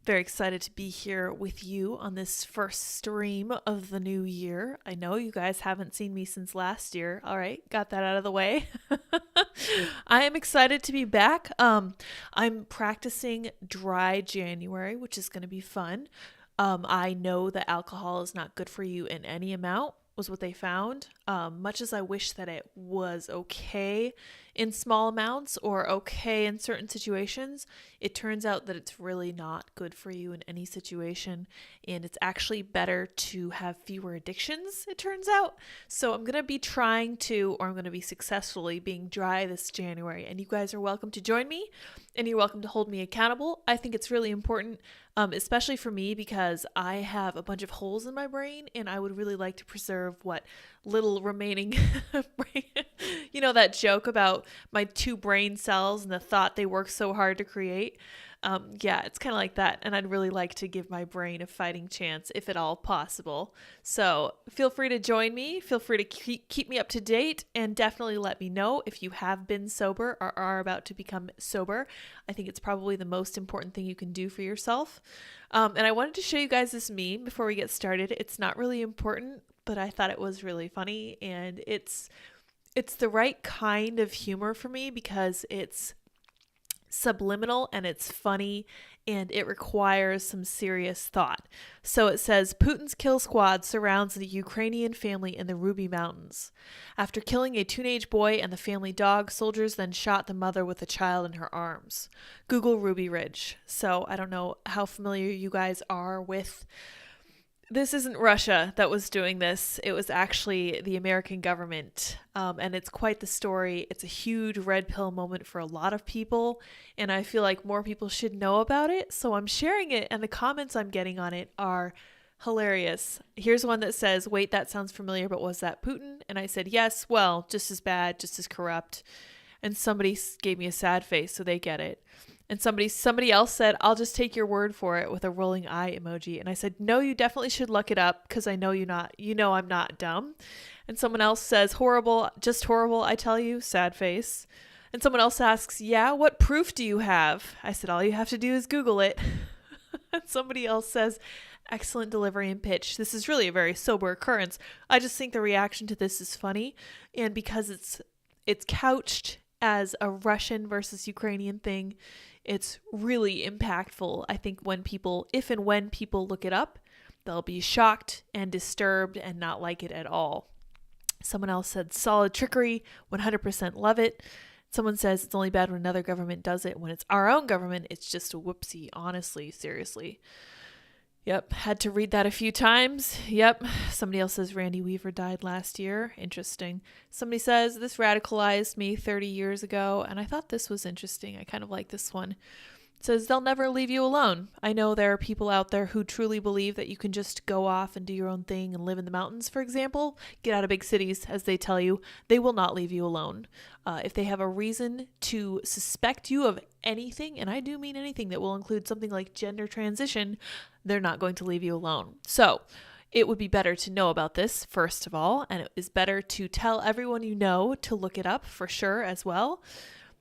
Very excited to be here with you on this first stream of the new year. I know you guys haven't seen me since last year. All right, got that out of the way. I am excited to be back. I'm practicing dry January, which is going to be fun. I know that alcohol is not good for you in any amount, was what they found. Much as I wish that it was okay in small amounts or okay in certain situations, it turns out that it's really not good for you in any situation, and it's actually better to have fewer addictions, it turns out. So I'm going to be I'm going to be successfully being dry this January, and you guys are welcome to join me, and you're welcome to hold me accountable. I think it's really important, especially for me, because I have a bunch of holes in my brain, and I would really like to preserve what little remaining brain. You know that joke about my two brain cells and the thought they work so hard to create? Yeah, it's kind of like that. And I'd really like to give my brain a fighting chance, if at all possible. So feel free to join me. Feel free to keep me up to date, and definitely let me know if you have been sober or are about to become sober. I think it's probably the most important thing you can do for yourself. And I wanted to show you guys this meme before we get started. It's not really important, but I thought it was really funny, and it's the right kind of humor for me because it's subliminal and it's funny and it requires some serious thought. So it says, Putin's kill squad surrounds the Ukrainian family in the Ruby Mountains. After killing a teenage boy and the family dog, soldiers then shot the mother with the child in her arms. Google Ruby Ridge. So I don't know how familiar you guys are with. This isn't Russia that was doing this. It was actually the American government. And it's quite the story. It's a huge red pill moment for a lot of people. And I feel like more people should know about it. So I'm sharing it. And the comments I'm getting on it are hilarious. Here's one that says, wait, that sounds familiar, but was that Putin? And I said, yes, well, just as bad, just as corrupt. And somebody gave me a sad face, so they get it. And somebody else said, I'll just take your word for it, with a rolling eye emoji. And I said, no, you definitely should look it up, because I know I'm not dumb. And someone else says, horrible, just horrible, I tell you, sad face. And someone else asks, yeah, what proof do you have? I said, all you have to do is Google it. And somebody else says, excellent delivery and pitch. This is really a very sober occurrence. I just think the reaction to this is funny. And because it's couched as a Russian versus Ukrainian thing, it's really impactful. I think if and when people look it up, they'll be shocked and disturbed and not like it at all. Someone else said, solid trickery, 100% love it. Someone says it's only bad when another government does it. When it's our own government, it's just a whoopsie. Honestly, seriously. Yep, had to read that a few times. Yep. Somebody else says Randy Weaver died last year. Interesting. Somebody says this radicalized me 30 years ago, and I thought this was interesting. I kind of like this one. It says they'll never leave you alone. I know there are people out there who truly believe that you can just go off and do your own thing and live in the mountains, for example. Get out of big cities, as they tell you. They will not leave you alone. If they have a reason to suspect you of anything, and I do mean anything that will include something like gender transition, they're not going to leave you alone. So it would be better to know about this, first of all, and it is better to tell everyone you know to look it up for sure as well.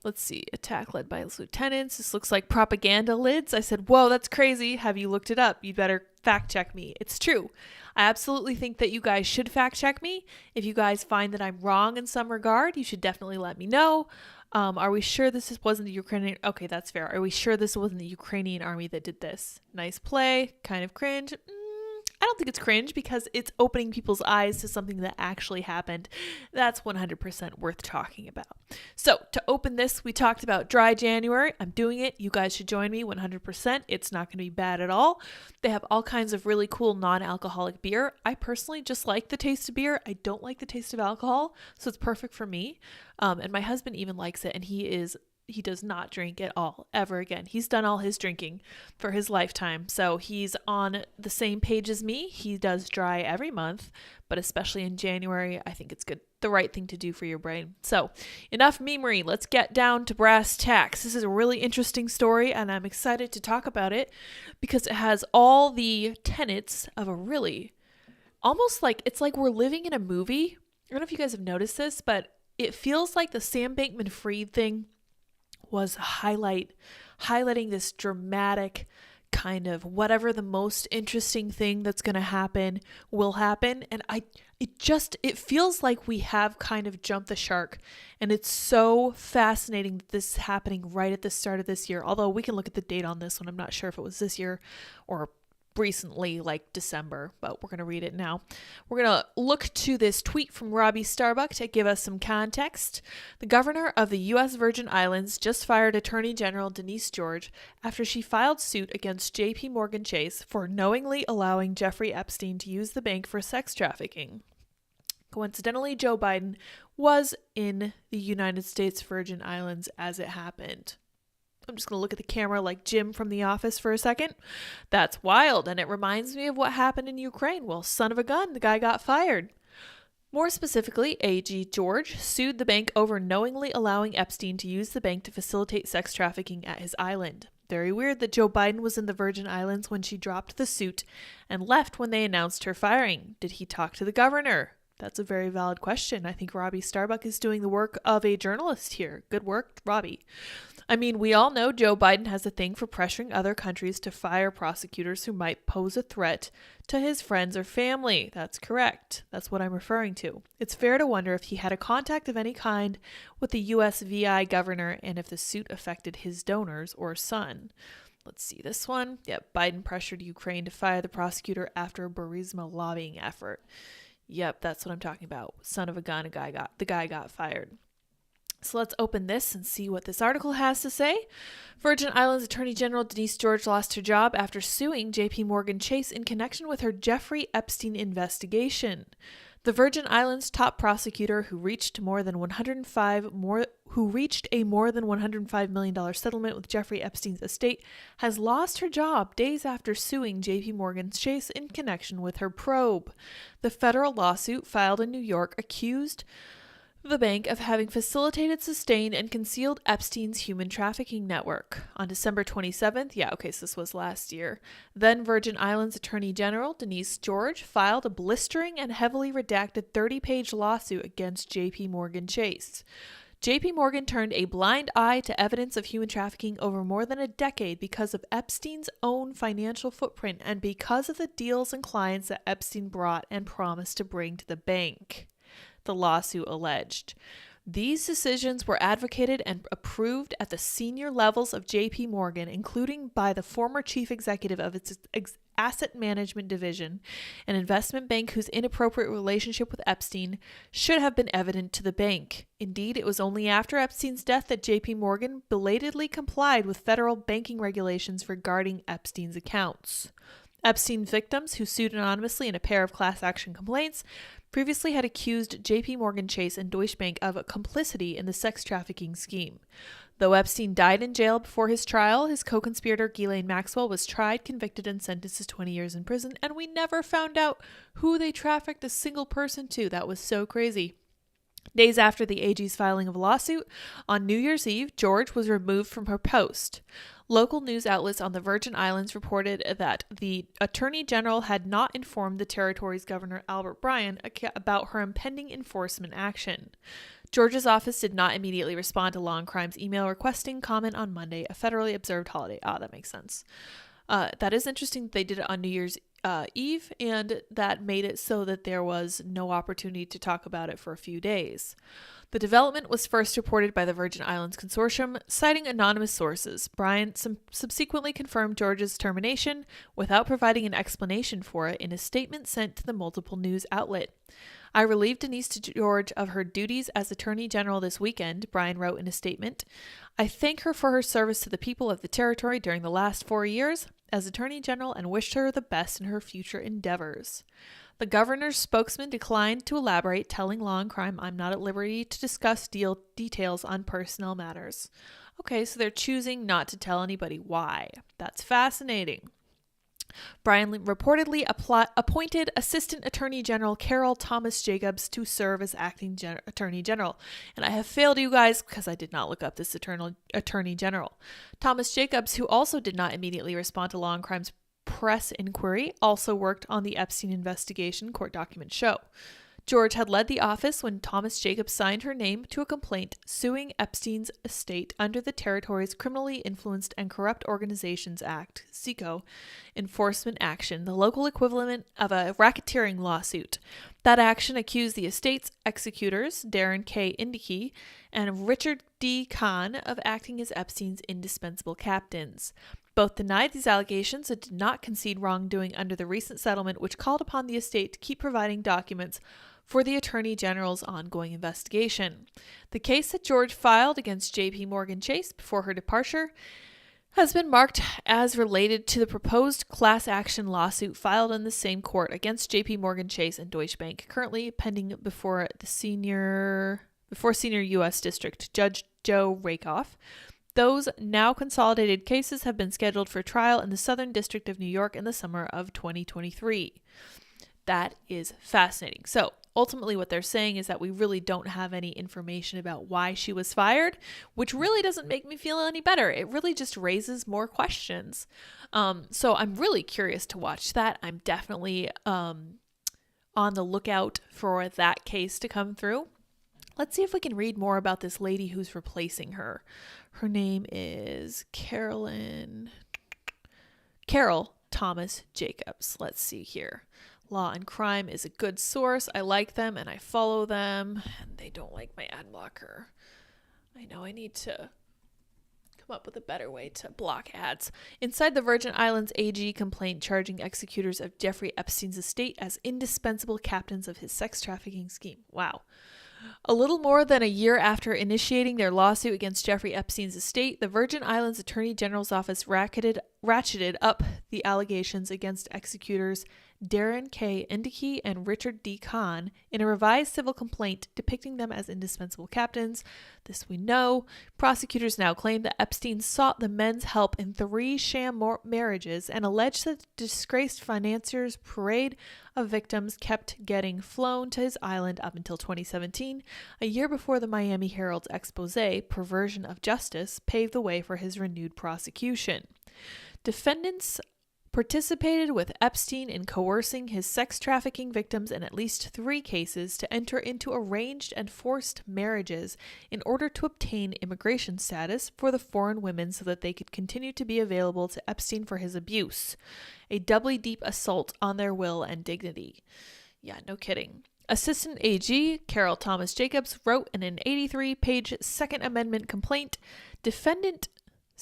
Let's see, attack led by lieutenants. This looks like propaganda lids. I said, whoa, that's crazy. Have you looked it up? You'd better fact check me. It's true. I absolutely think that you guys should fact check me. If you guys find that I'm wrong in some regard, you should definitely let me know. Are we sure wasn't the Ukrainian? Okay, that's fair. Are we sure this wasn't the Ukrainian army that did this? Nice play. Kind of cringe. I don't think it's cringe because it's opening people's eyes to something that actually happened. That's 100% worth talking about. So to open this, we talked about dry January. I'm doing it. You guys should join me 100%. It's not going to be bad at all. They have all kinds of really cool non-alcoholic beer. I personally just like the taste of beer. I don't like the taste of alcohol, so it's perfect for me. And my husband even likes it, and he does not drink at all, ever again. He's done all his drinking for his lifetime. So he's on the same page as me. He does dry every month, but especially in January, I think it's the right thing to do for your brain. So enough memery. Let's get down to brass tacks. This is a really interesting story, and I'm excited to talk about it because it has all the tenets of a really, almost like, it's like we're living in a movie. I don't know if you guys have noticed this, but it feels like the Sam Bankman-Fried thing was highlighting this dramatic kind of whatever the most interesting thing that's going to happen will happen. And it feels like we have kind of jumped the shark, and it's so fascinating that this is happening right at the start of this year. Although we can look at the date on this one. I'm not sure if it was this year or recently, like December, but we're going to read it now. We're going to look to this tweet from Robbie Starbuck to give us some context. The governor of the U.S. Virgin Islands just fired Attorney General Denise George after she filed suit against JPMorgan Chase for knowingly allowing Jeffrey Epstein to use the bank for sex trafficking. Coincidentally, Joe Biden was in the United States Virgin Islands as it happened. I'm just going to look at the camera like Jim from The Office for a second. That's wild, and it reminds me of what happened in Ukraine. Well, son of a gun, the guy got fired. More specifically, AG George sued the bank over knowingly allowing Epstein to use the bank to facilitate sex trafficking at his island. Very weird that Joe Biden was in the Virgin Islands when she dropped the suit and left when they announced her firing. Did he talk to the governor? That's a very valid question. I think Robbie Starbuck is doing the work of a journalist here. Good work, Robbie. I mean, we all know Joe Biden has a thing for pressuring other countries to fire prosecutors who might pose a threat to his friends or family. That's correct. That's what I'm referring to. It's fair to wonder if he had a contact of any kind with the US VI governor and if the suit affected his donors or son. Let's see this one. Yep, Biden pressured Ukraine to fire the prosecutor after a Burisma lobbying effort. Yep, that's what I'm talking about. Son of a gun, the guy got fired. So let's open this and see what this article has to say. Virgin Islands Attorney General Denise George lost her job after suing JPMorgan Chase in connection with her Jeffrey Epstein investigation. The Virgin Islands top prosecutor who reached a more than $105 million settlement with Jeffrey Epstein's estate has lost her job days after suing JPMorgan Chase in connection with her probe. The federal lawsuit filed in New York accused the bank of having facilitated, sustained, and concealed Epstein's human trafficking network. On December 27th, so this was last year, then Virgin Islands Attorney General Denise George filed a blistering and heavily redacted 30-page lawsuit against JPMorgan Chase. JPMorgan turned a blind eye to evidence of human trafficking over more than a decade because of Epstein's own financial footprint and because of the deals and clients that Epstein brought and promised to bring to the bank, the lawsuit alleged. These decisions were advocated and approved at the senior levels of JPMorgan, including by the former chief executive of its asset management division, an investment bank whose inappropriate relationship with Epstein should have been evident to the bank. Indeed, it was only after Epstein's death that JPMorgan belatedly complied with federal banking regulations regarding Epstein's accounts. Epstein victims, who sued anonymously in a pair of class action complaints, previously had accused JPMorgan Chase and Deutsche Bank of complicity in the sex trafficking scheme. Though Epstein died in jail before his trial, his co-conspirator Ghislaine Maxwell was tried, convicted, and sentenced to 20 years in prison, and we never found out who they trafficked a single person to. That was so crazy. Days after the AG's filing of a lawsuit, on New Year's Eve, George was removed from her post. Local news outlets on the Virgin Islands reported that the Attorney General had not informed the territory's Governor Albert Bryan about her impending enforcement action. George's office did not immediately respond to Law and Crime's email requesting comment on Monday, a federally observed holiday. That makes sense. That is interesting that they did it on New Year's Eve, and that made it so that there was no opportunity to talk about it for a few days. The development was first reported by the Virgin Islands Consortium, citing anonymous sources. Bryan subsequently confirmed George's termination without providing an explanation for it in a statement sent to the multiple news outlet. I relieved Denise George of her duties as Attorney General this weekend, Bryan wrote in a statement. I thank her for her service to the people of the territory during the last 4 years as Attorney General and wished her the best in her future endeavors. The governor's spokesman declined to elaborate, telling Law and Crime, I'm not at liberty to discuss details on personnel matters. Okay, so they're choosing not to tell anybody why. That's fascinating. Bryan reportedly appointed Assistant Attorney General Carol Thomas Jacobs to serve as acting Attorney General. And I have failed you guys because I did not look up this Attorney General. Thomas Jacobs, who also did not immediately respond to Law and Crime's press inquiry, also worked on the Epstein investigation, court documents show. George had led the office when Thomas Jacobs signed her name to a complaint suing Epstein's estate under the territory's Criminally Influenced and Corrupt Organizations Act, CICO, enforcement action, the local equivalent of a racketeering lawsuit. That action accused the estate's executors, Darren K. Indicke and Richard D. Kahn, of acting as Epstein's indispensable captains. Both denied these allegations and did not concede wrongdoing under the recent settlement, which called upon the estate to keep providing documents for the Attorney General's ongoing investigation. The case that George filed against JPMorgan Chase before her departure has been marked as related to the proposed class action lawsuit filed in the same court against JPMorgan Chase and Deutsche Bank, currently pending before senior U.S. District Judge Joe Rakoff. Those now consolidated cases have been scheduled for trial in the Southern District of New York in the summer of 2023. That is fascinating. So ultimately what they're saying is that we really don't have any information about why she was fired, which really doesn't make me feel any better. It really just raises more questions. So I'm really curious to watch that. I'm definitely on the lookout for that case to come through. Let's see if we can read more about this lady who's replacing her. Her name is Carol Thomas Jacobs. Let's see here. Law and Crime is a good source. I like them and I follow them. And they don't like my ad blocker. I know I need to come up with a better way to block ads. Inside the Virgin Islands AG complaint charging executors of Jeffrey Epstein's estate as indispensable captains of his sex trafficking scheme. Wow. A little more than a year after initiating their lawsuit against Jeffrey Epstein's estate, the Virgin Islands Attorney General's office ratcheted up the allegations against executors Darren K. Indicke and Richard D. Kahn in a revised civil complaint depicting them as indispensable captains. This we know. Prosecutors now claim that Epstein sought the men's help in 3 sham marriages and alleged that the disgraced financier's parade of victims kept getting flown to his island up until 2017, a year before the Miami Herald's expose, Perversion of Justice, paved the way for his renewed prosecution. Defendants participated with Epstein in coercing his sex trafficking victims in at least 3 cases to enter into arranged and forced marriages in order to obtain immigration status for the foreign women so that they could continue to be available to Epstein for his abuse. A doubly deep assault on their will and dignity. Yeah, no kidding. Assistant AG Carol Thomas Jacobs wrote in an 83-page Second Amendment complaint,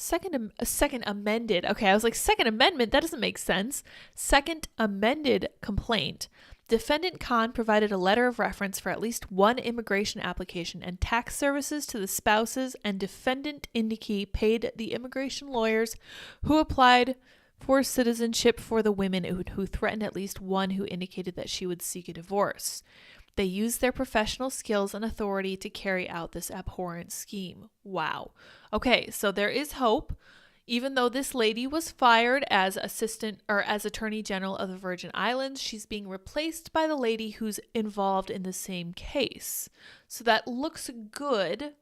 Second amended. Okay, I was like, Second Amendment? That doesn't make sense. Second amended complaint. Defendant Kahn provided a letter of reference for at least 1 immigration application and tax services to the spouses, and defendant Indicke paid the immigration lawyers who applied for citizenship for the women who threatened at least one who indicated that she would seek a divorce. They used their professional skills and authority to carry out this abhorrent scheme. Wow. Okay, so there is hope. Even though this lady was fired as Attorney General of the Virgin Islands, she's being replaced by the lady who's involved in the same case. So that looks good.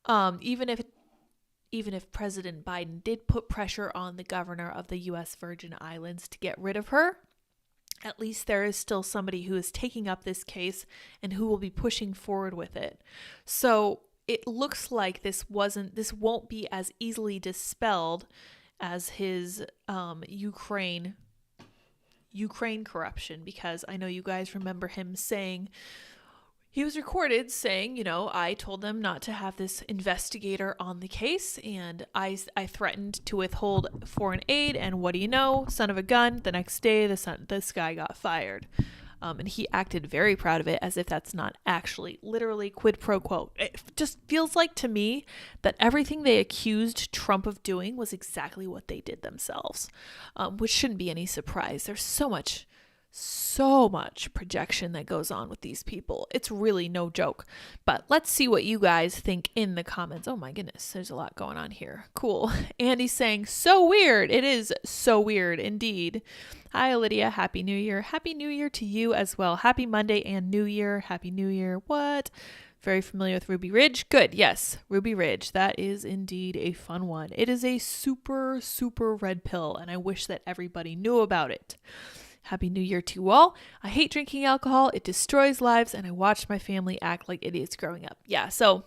Even if President Biden did put pressure on the governor of the U.S. Virgin Islands to get rid of her, at least there is still somebody who is taking up this case and who will be pushing forward with it. So it looks like this won't be as easily dispelled as his Ukraine corruption, because I know you guys remember him saying, he was recorded saying, I told them not to have this investigator on the case, and I threatened to withhold foreign aid, and what do you know? Son of a gun. The next day, this guy got fired. And he acted very proud of it, as if that's not actually literally quid pro quo. It just feels like to me that everything they accused Trump of doing was exactly what they did themselves, which shouldn't be any surprise. There's so much projection that goes on with these people. It's really no joke. But let's see what you guys think in the comments. Oh my goodness, there's a lot going on here. Cool. Andy's saying, so weird. It is so weird indeed. Hi, Lydia. Happy New Year. Happy New Year to you as well. Happy Monday and New Year. Happy New Year. What? Very familiar with Ruby Ridge? Good. Yes, Ruby Ridge. That is indeed a fun one. It is a super, super red pill, and I wish that everybody knew about it. Happy New Year to you all. I hate drinking alcohol. It destroys lives, and I watched my family act like idiots growing up. Yeah, so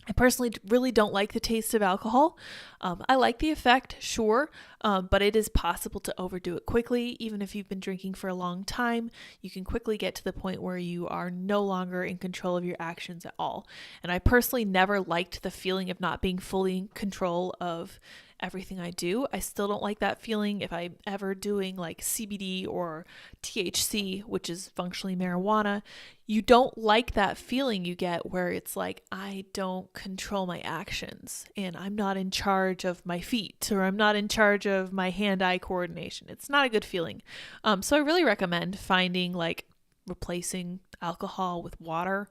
I personally really don't like the taste of alcohol. I like the effect, sure, but it is possible to overdo it quickly. Even if you've been drinking for a long time, you can quickly get to the point where you are no longer in control of your actions at all. And I personally never liked the feeling of not being fully in control of everything I do. I still don't like that feeling if I'm ever doing like CBD or THC, which is functionally marijuana. You don't like that feeling you get where it's like, I don't control my actions and I'm not in charge of my feet, or I'm not in charge of my hand-eye coordination. It's not a good feeling. So I really recommend finding like replacing alcohol with water.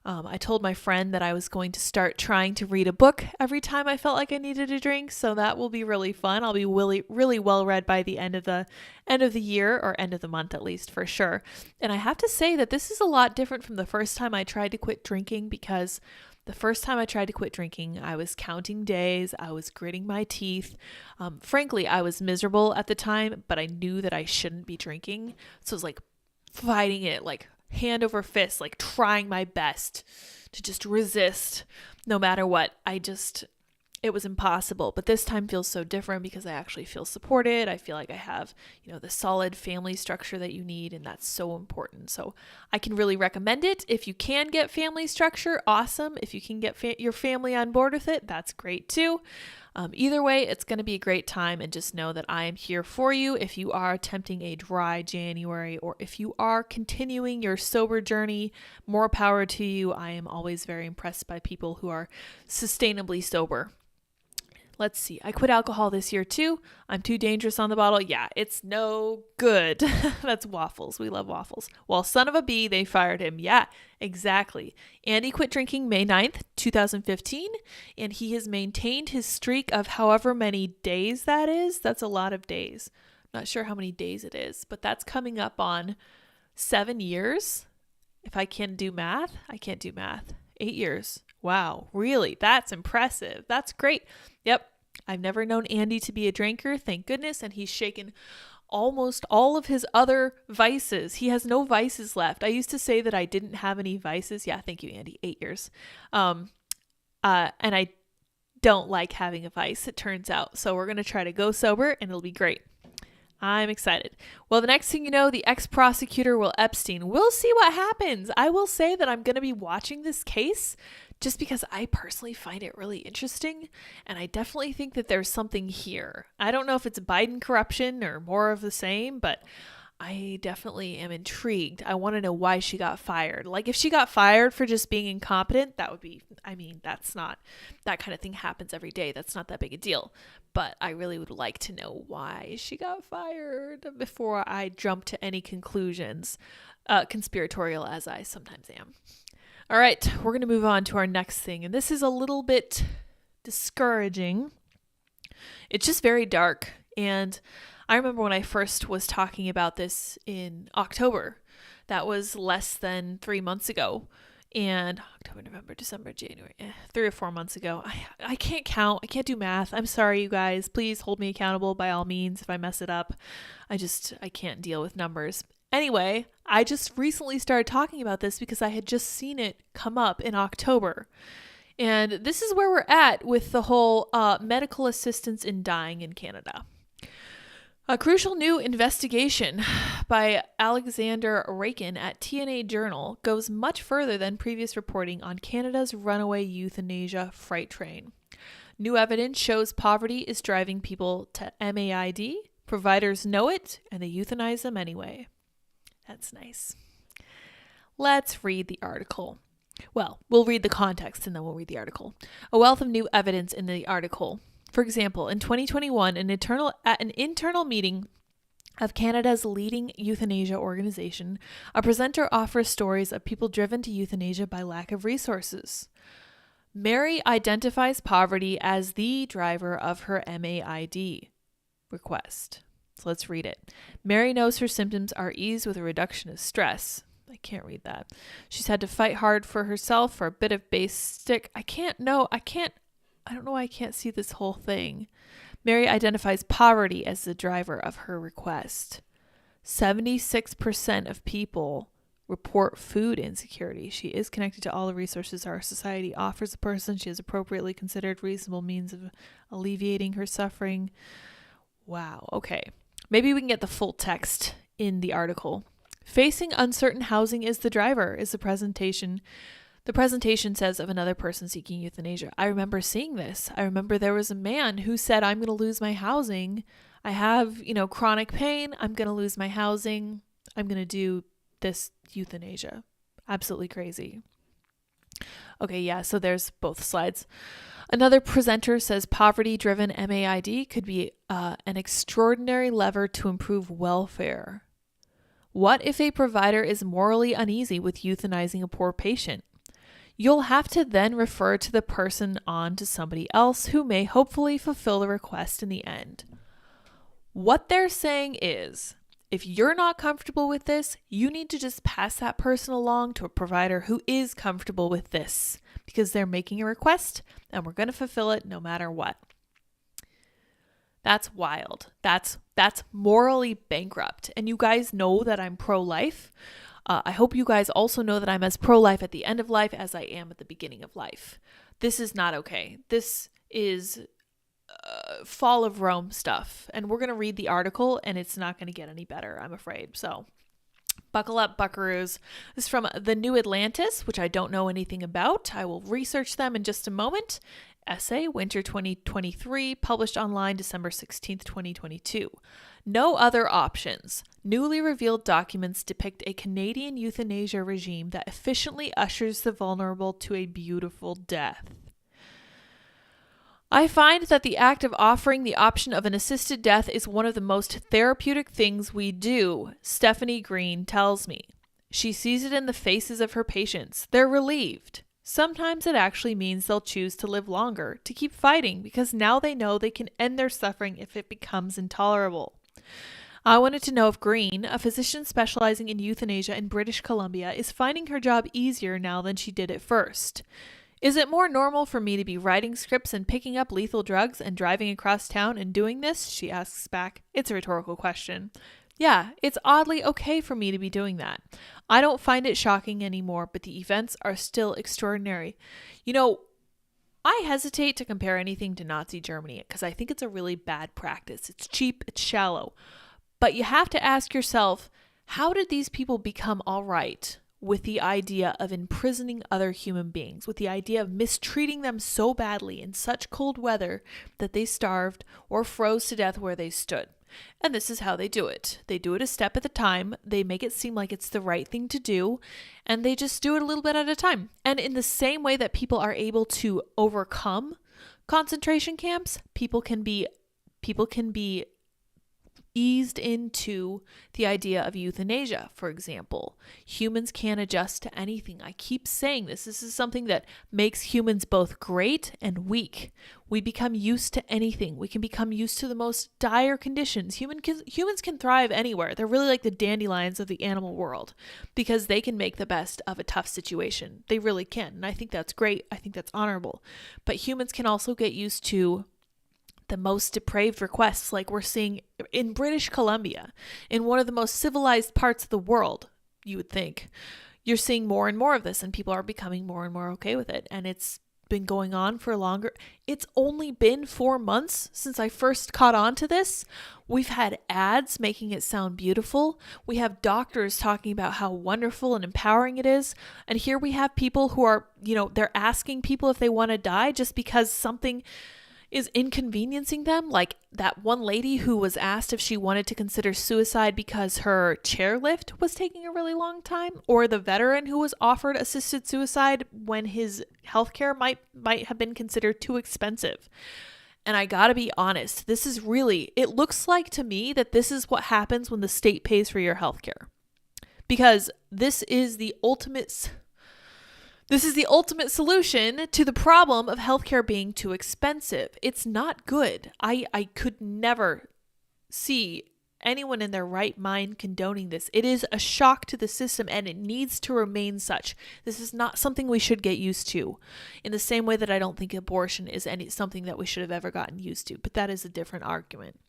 I told my friend that I was going to start trying to read a book every time I felt like I needed a drink, so that will be really fun. I'll be really well read by the end of the year, or end of the month at least, for sure. And I have to say that this is a lot different from the first time I tried to quit drinking, because the first time I tried to quit drinking, I was counting days, I was gritting my teeth. Frankly, I was miserable at the time, but I knew that I shouldn't be drinking, so I was like fighting it, like hand over fist, like trying my best to just resist no matter what. It was impossible. But this time feels so different because I actually feel supported. I feel like I have, the solid family structure that you need, and that's so important. So I can really recommend it. If you can get family structure, awesome. If you can get your family on board with it, that's great too. Either way, it's going to be a great time, and just know that I am here for you if you are attempting a dry January, or if you are continuing your sober journey. More power to you. I am always very impressed by people who are sustainably sober. Let's see. I quit alcohol this year too. I'm too dangerous on the bottle. Yeah, it's no good. That's waffles. We love waffles. Well, son of a bee, they fired him. Yeah, exactly. Andy quit drinking May 9th, 2015, and he has maintained his streak of however many days that is. That's a lot of days. Not sure how many days it is, but that's coming up on 7 years. If I can do math, I can't do math. 8 years. Wow, really? That's impressive. That's great. Yep. I've never known Andy to be a drinker, thank goodness, and he's shaken almost all of his other vices. He has no vices left. I used to say that I didn't have any vices. Yeah, thank you, Andy. 8 years. And I don't like having a vice, it turns out. So we're going to try to go sober, and it'll be great. I'm excited. Well, the next thing you know, the ex-prosecutor Will Epstein. We'll see what happens. I will say that I'm going to be watching this case just because I personally find it really interesting, and I definitely think that there's something here. I don't know if it's Biden corruption or more of the same, but I definitely am intrigued. I want to know why she got fired. Like, if she got fired for just being incompetent, that would be, that's not, that kind of thing happens every day. That's not that big a deal. But I really would like to know why she got fired before I jump to any conclusions, conspiratorial as I sometimes am. All right, we're going to move on to our next thing. And this is a little bit discouraging. It's just very dark. And I remember when I first was talking about this in October. That was less than 3 months ago. And October, November, December, January, 3 or 4 months ago. I can't count. I can't do math. I'm sorry, you guys. Please hold me accountable by all means if I mess it up. I can't deal with numbers. Anyway, I just recently started talking about this because I had just seen it come up in October. And this is where we're at with the whole medical assistance in dying in Canada. A crucial new investigation by Alexander Rakin at TNA Journal goes much further than previous reporting on Canada's runaway euthanasia freight train. New evidence shows poverty is driving people to MAID. Providers know it, and they euthanize them anyway. That's nice. Let's read the article. Well, we'll read the context and then we'll read the article. A wealth of new evidence in the article. For example, in 2021, at an internal meeting of Canada's leading euthanasia organization, a presenter offers stories of people driven to euthanasia by lack of resources. Mary identifies poverty as the driver of her MAID request. So let's read it. Mary knows her symptoms are eased with a reduction of stress. I can't read that. She's had to fight hard for herself for a bit of basic. I don't know why I can't see this whole thing. Mary identifies poverty as the driver of her request. 76% of people report food insecurity. She is connected to all the resources our society offers a person. She has appropriately considered reasonable means of alleviating her suffering. Wow. Okay. Maybe we can get the full text in the article. Facing uncertain housing is the driver is the presentation. The presentation says of another person seeking euthanasia. I remember seeing this. I remember there was a man who said, I'm going to lose my housing. I have, chronic pain. I'm going to lose my housing. I'm going to do this euthanasia. Absolutely crazy. Okay, yeah, so there's both slides. Another presenter says poverty-driven MAID could be an extraordinary lever to improve welfare. What if a provider is morally uneasy with euthanizing a poor patient? You'll have to then refer to the person on to somebody else who may hopefully fulfill the request in the end. What they're saying is, if you're not comfortable with this, you need to just pass that person along to a provider who is comfortable with this because they're making a request and we're going to fulfill it no matter what. That's wild. That's morally bankrupt. And you guys know that I'm pro-life. I hope you guys also know that I'm as pro-life at the end of life as I am at the beginning of life. This is not okay. This is fall of Rome stuff. And we're going to read the article and it's not going to get any better, I'm afraid. So buckle up, buckaroos. This is from The New Atlantis, which I don't know anything about. I will research them in just a moment. Essay, Winter 2023, published online December 16th, 2022. No other options. Newly revealed documents depict a Canadian euthanasia regime that efficiently ushers the vulnerable to a beautiful death. I find that the act of offering the option of an assisted death is one of the most therapeutic things we do, Stephanie Green tells me. She sees it in the faces of her patients. They're relieved. Sometimes it actually means they'll choose to live longer, to keep fighting, because now they know they can end their suffering if it becomes intolerable. I wanted to know if Green, a physician specializing in euthanasia in British Columbia, is finding her job easier now than she did at first. Is it more normal for me to be writing scripts and picking up lethal drugs and driving across town and doing this? She asks back. It's a rhetorical question. Yeah, it's oddly okay for me to be doing that. I don't find it shocking anymore, but the events are still extraordinary. I hesitate to compare anything to Nazi Germany because I think it's a really bad practice. It's cheap, it's shallow. But you have to ask yourself, how did these people become all right with the idea of imprisoning other human beings, with the idea of mistreating them so badly in such cold weather that they starved or froze to death where they stood? And this is how they do it. They do it a step at a time. They make it seem like it's the right thing to do, and they just do it a little bit at a time. And in the same way that people are able to overcome concentration camps, people can be eased into the idea of euthanasia, for example. Humans can't adjust to anything. I keep saying this. This is something that makes humans both great and weak. We become used to anything. We can become used to the most dire conditions. Humans can thrive anywhere. They're really like the dandelions of the animal world because they can make the best of a tough situation. They really can. And I think that's great. I think that's honorable. But humans can also get used to the most depraved requests like we're seeing in British Columbia, in one of the most civilized parts of the world, you would think. You're seeing more and more of this and people are becoming more and more okay with it. And it's been going on for longer. It's only been 4 months since I first caught on to this. We've had ads making it sound beautiful. We have doctors talking about how wonderful and empowering it is. And here we have people who are, they're asking people if they want to die just because something is inconveniencing them, like that one lady who was asked if she wanted to consider suicide because her chairlift was taking a really long time, or the veteran who was offered assisted suicide when his healthcare might have been considered too expensive. And I gotta be honest, it looks like to me that this is what happens when the state pays for your healthcare, because this is the ultimate solution to the problem of healthcare being too expensive. It's not good. I could never see anyone in their right mind condoning this. It is a shock to the system and it needs to remain such. This is not something we should get used to, in the same way that I don't think abortion is something that we should have ever gotten used to, but that is a different argument.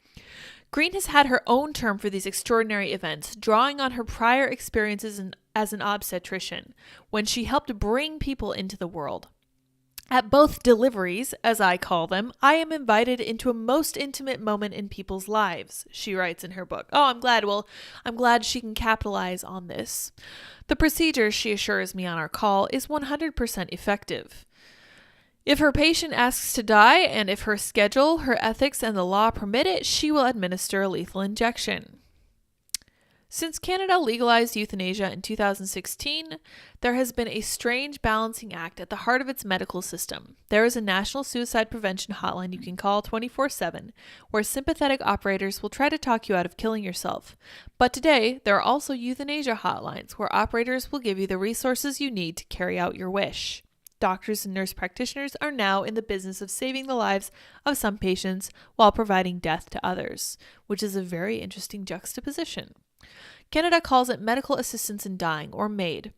Green has had her own term for these extraordinary events, drawing on her prior experiences as an obstetrician, when she helped bring people into the world. At both deliveries, as I call them, I am invited into a most intimate moment in people's lives, she writes in her book. Oh, I'm glad. Well, I'm glad she can capitalize on this. The procedure, she assures me on our call, is 100% effective. If her patient asks to die, and if her schedule, her ethics, and the law permit it, she will administer a lethal injection. Since Canada legalized euthanasia in 2016, there has been a strange balancing act at the heart of its medical system. There is a national suicide prevention hotline you can call 24/7, where sympathetic operators will try to talk you out of killing yourself. But today, there are also euthanasia hotlines, where operators will give you the resources you need to carry out your wish. Doctors and nurse practitioners are now in the business of saving the lives of some patients while providing death to others, which is a very interesting juxtaposition. Canada calls it medical assistance in dying, or MAID.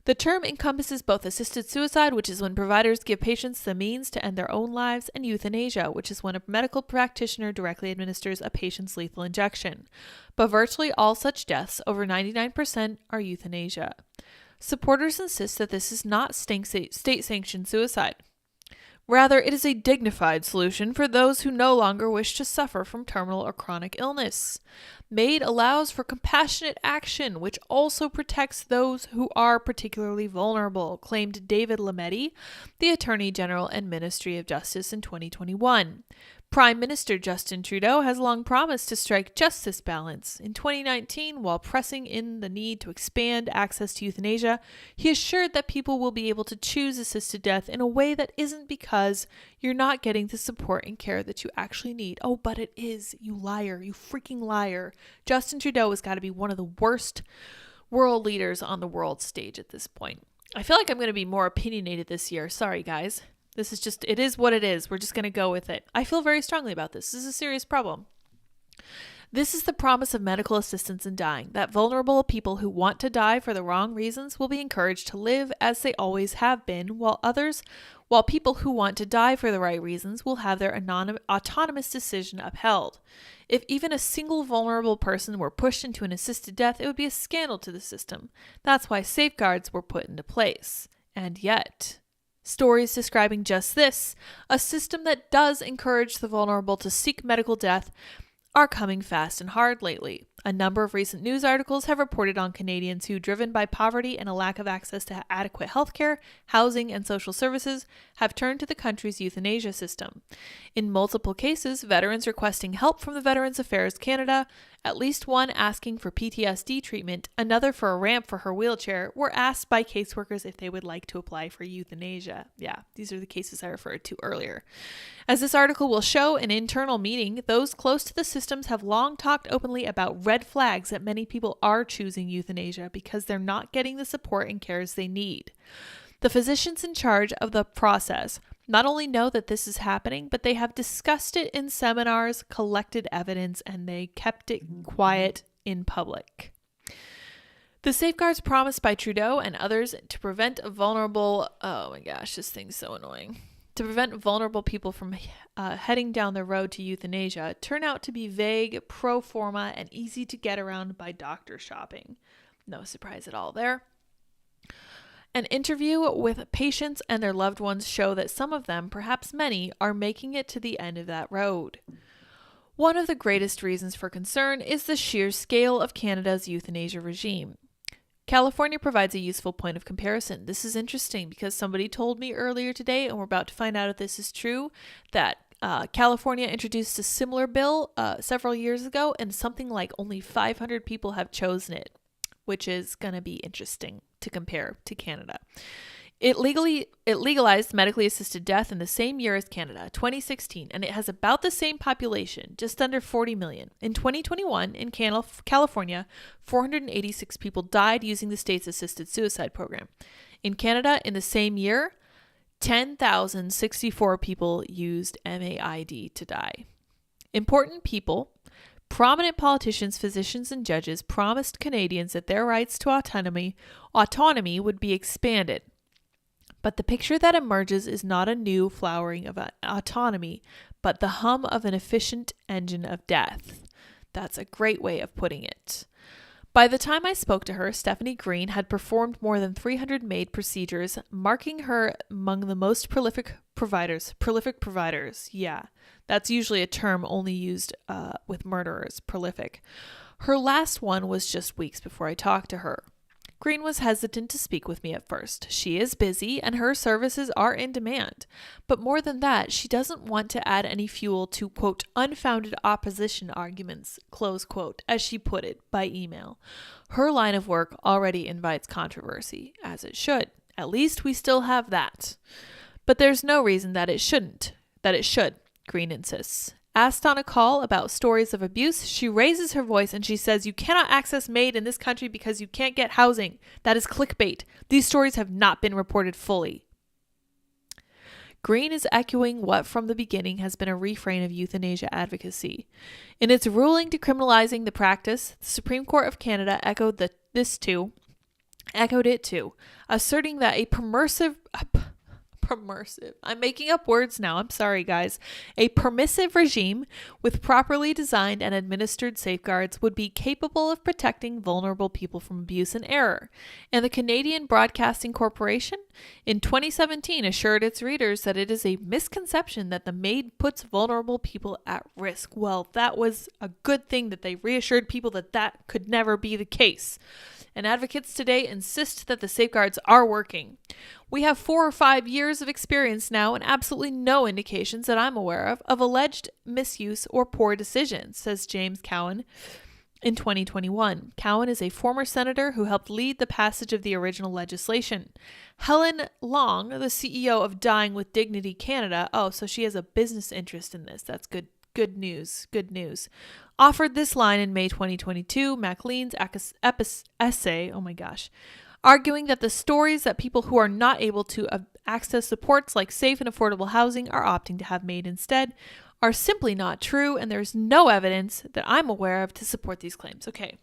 The term encompasses both assisted suicide, which is when providers give patients the means to end their own lives, and euthanasia, which is when a medical practitioner directly administers a patient's lethal injection. But virtually all such deaths, over 99%, are euthanasia. Supporters insist that this is not state-sanctioned suicide. Rather, it is a dignified solution for those who no longer wish to suffer from terminal or chronic illness. MAID allows for compassionate action, which also protects those who are particularly vulnerable, claimed David Lametti, the Attorney General and Ministry of Justice in 2021. Prime Minister Justin Trudeau has long promised to strike just this balance. In 2019, while pressing in the need to expand access to euthanasia, he assured that people will be able to choose assisted death in a way that isn't because you're not getting the support and care that you actually need. Oh, but it is, you liar, you freaking liar. Justin Trudeau has got to be one of the worst world leaders on the world stage at this point. I feel like I'm going to be more opinionated this year. Sorry, guys. This is just, it is what it is. We're just going to go with it. I feel very strongly about this. This is a serious problem. This is the promise of medical assistance in dying, that vulnerable people who want to die for the wrong reasons will be encouraged to live as they always have been, while people who want to die for the right reasons will have their autonomous decision upheld. If even a single vulnerable person were pushed into an assisted death, it would be a scandal to the system. That's why safeguards were put into place. And yet, stories describing just this, a system that does encourage the vulnerable to seek medical death, are coming fast and hard lately. A number of recent news articles have reported on Canadians who, driven by poverty and a lack of access to adequate healthcare, housing, and social services, have turned to the country's euthanasia system. In multiple cases, veterans requesting help from the Veterans Affairs Canada, at least one asking for PTSD treatment, another for a ramp for her wheelchair, were asked by caseworkers if they would like to apply for euthanasia. Yeah, these are the cases I referred to earlier. As this article will show, in internal meeting, those close to the systems have long talked openly about red flags that many people are choosing euthanasia because they're not getting the support and cares they need. The physicians in charge of the process not only know that this is happening, but they have discussed it in seminars, collected evidence, and they kept it quiet in public. The safeguards promised by Trudeau and others to prevent vulnerable, oh my gosh, this thing's so annoying, to prevent vulnerable people from heading down the road to euthanasia turn out to be vague, pro forma, and easy to get around by doctor shopping. No surprise at all there. An interview with patients and their loved ones show that some of them, perhaps many, are making it to the end of that road. One of the greatest reasons for concern is the sheer scale of Canada's euthanasia regime. California provides a useful point of comparison. This is interesting because somebody told me earlier today, and we're about to find out if this is true, that California introduced a similar bill several years ago, and something like only 500 people have chosen it, which is going to be interesting to compare to Canada. It legalized medically assisted death in the same year as Canada, 2016, and it has about the same population, just under 40 million. In 2021, in California, 486 people died using the state's assisted suicide program. In Canada, in the same year, 10,064 people used MAID to die. Important people, prominent politicians, physicians, and judges promised Canadians that their rights to autonomy would be expanded. But the picture that emerges is not a new flowering of autonomy, but the hum of an efficient engine of death. That's a great way of putting it. By the time I spoke to her, Stephanie Green had performed more than 300 MAID procedures, marking her among the most prolific providers. Prolific providers, yeah. That's usually a term only used with murderers, prolific. Her last one was just weeks before I talked to her. Green was hesitant to speak with me at first. She is busy and her services are in demand. But more than that, she doesn't want to add any fuel to, quote, unfounded opposition arguments, close quote, as she put it by email. Her line of work already invites controversy, as it should. At least we still have that. But there's no reason that it should, Green insists. Asked on a call about stories of abuse, she raises her voice and she says, "You cannot access MAID in this country because you can't get housing. That is clickbait. These stories have not been reported fully." Green is echoing what from the beginning has been a refrain of euthanasia advocacy. In its ruling decriminalizing the practice, the Supreme Court of Canada echoed it too, asserting that a permissive, I'm making up words now, I'm sorry guys, a permissive regime with properly designed and administered safeguards would be capable of protecting vulnerable people from abuse and error. And the Canadian Broadcasting Corporation in 2017 assured its readers that it is a misconception that the MAID puts vulnerable people at risk. Well, that was a good thing that they reassured people that that could never be the case. And advocates today insist that the safeguards are working. We have 4 or 5 years of experience now and absolutely no indications that I'm aware of alleged misuse or poor decisions, says James Cowan in 2021. Cowan is a former senator who helped lead the passage of the original legislation. Helen Long, the CEO of Dying with Dignity Canada, so she has a business interest in this. That's good. Good news. Offered this line in May 2022, Maclean's essay, arguing that the stories that people who are not able to access supports like safe and affordable housing are opting to have MAID instead are simply not true, and there's no evidence that I'm aware of to support these claims. Okay,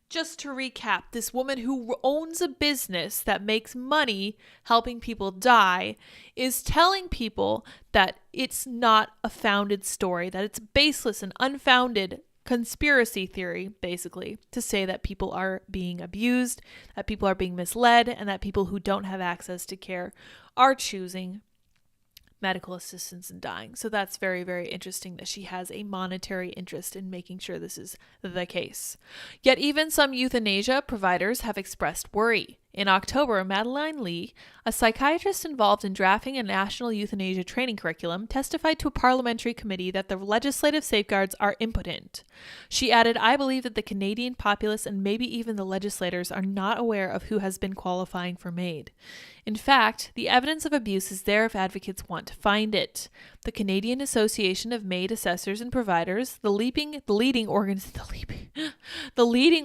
just to recap, this woman who owns a business that makes money helping people die is telling people that it's not a founded story, that it's baseless and unfounded conspiracy theory, basically, to say that people are being abused, that people are being misled, and that people who don't have access to care are choosing medical assistance and dying. So that's very, very interesting that she has a monetary interest in making sure this is the case. Yet even some euthanasia providers have expressed worry. In October, Madeline Lee, a psychiatrist involved in drafting a national euthanasia training curriculum, testified to a parliamentary committee that the legislative safeguards are impotent. She added, "I believe that the Canadian populace and maybe even the legislators are not aware of who has been qualifying for MAID. In fact, the evidence of abuse is there if advocates want to find it. The Canadian Association of MAID Assessors and Providers, the leading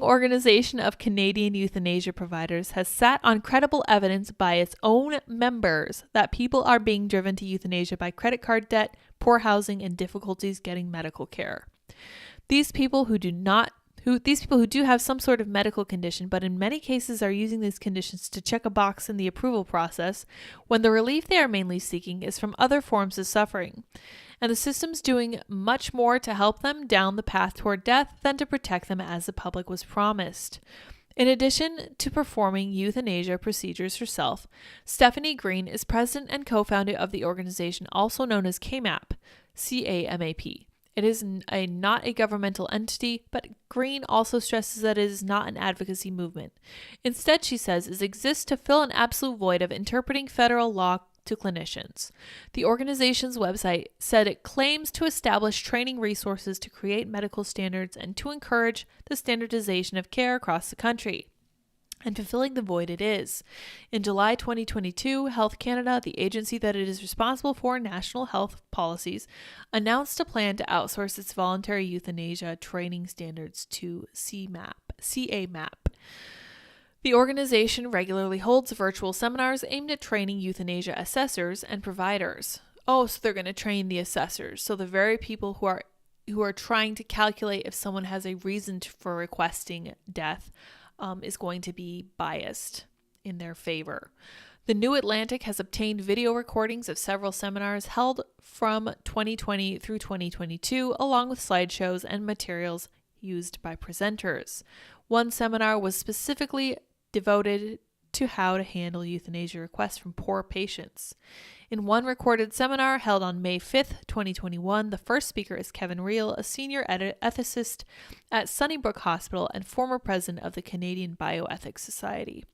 organization of Canadian euthanasia providers, has sat on credible evidence by its own members that people are being driven to euthanasia by credit card debt, poor housing, and difficulties getting medical care. These people who do have some sort of medical condition, but in many cases are using these conditions to check a box in the approval process, when the relief they are mainly seeking is from other forms of suffering. And the system's doing much more to help them down the path toward death than to protect them as the public was promised." In addition to performing euthanasia procedures herself, Stephanie Green is president and co-founder of the organization also known as CAMAP, C-A-M-A-P. It is not a governmental entity, but Green also stresses that it is not an advocacy movement. Instead, she says, it exists to fill an absolute void of interpreting federal law to clinicians. The organization's website said it claims to establish training resources to create medical standards and to encourage the standardization of care across the country. And fulfilling the void it is. In July 2022, Health Canada, the agency that it is responsible for national health policies, announced a plan to outsource its voluntary euthanasia training standards to CAMAP. The organization regularly holds virtual seminars aimed at training euthanasia assessors and providers. So they're going to train the assessors. So the very people who are trying to calculate if someone has a reason for requesting death is going to be biased in their favor. The New Atlantic has obtained video recordings of several seminars held from 2020 through 2022, along with slideshows and materials used by presenters. One seminar was specifically devoted to how to handle euthanasia requests from poor patients. In one recorded seminar held on May 5th, 2021, the first speaker is Kevin Reel, a senior ethicist at Sunnybrook Hospital and former president of the Canadian Bioethics Society.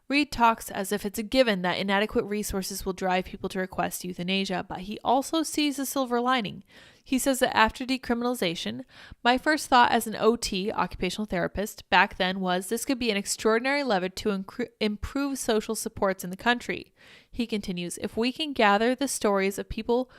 Reed talks as if it's a given that inadequate resources will drive people to request euthanasia, but he also sees a silver lining. He says that after decriminalization, my first thought as an OT, occupational therapist, back then was this could be an extraordinary lever to improve social supports in the country. He continues, if we can gather the stories of people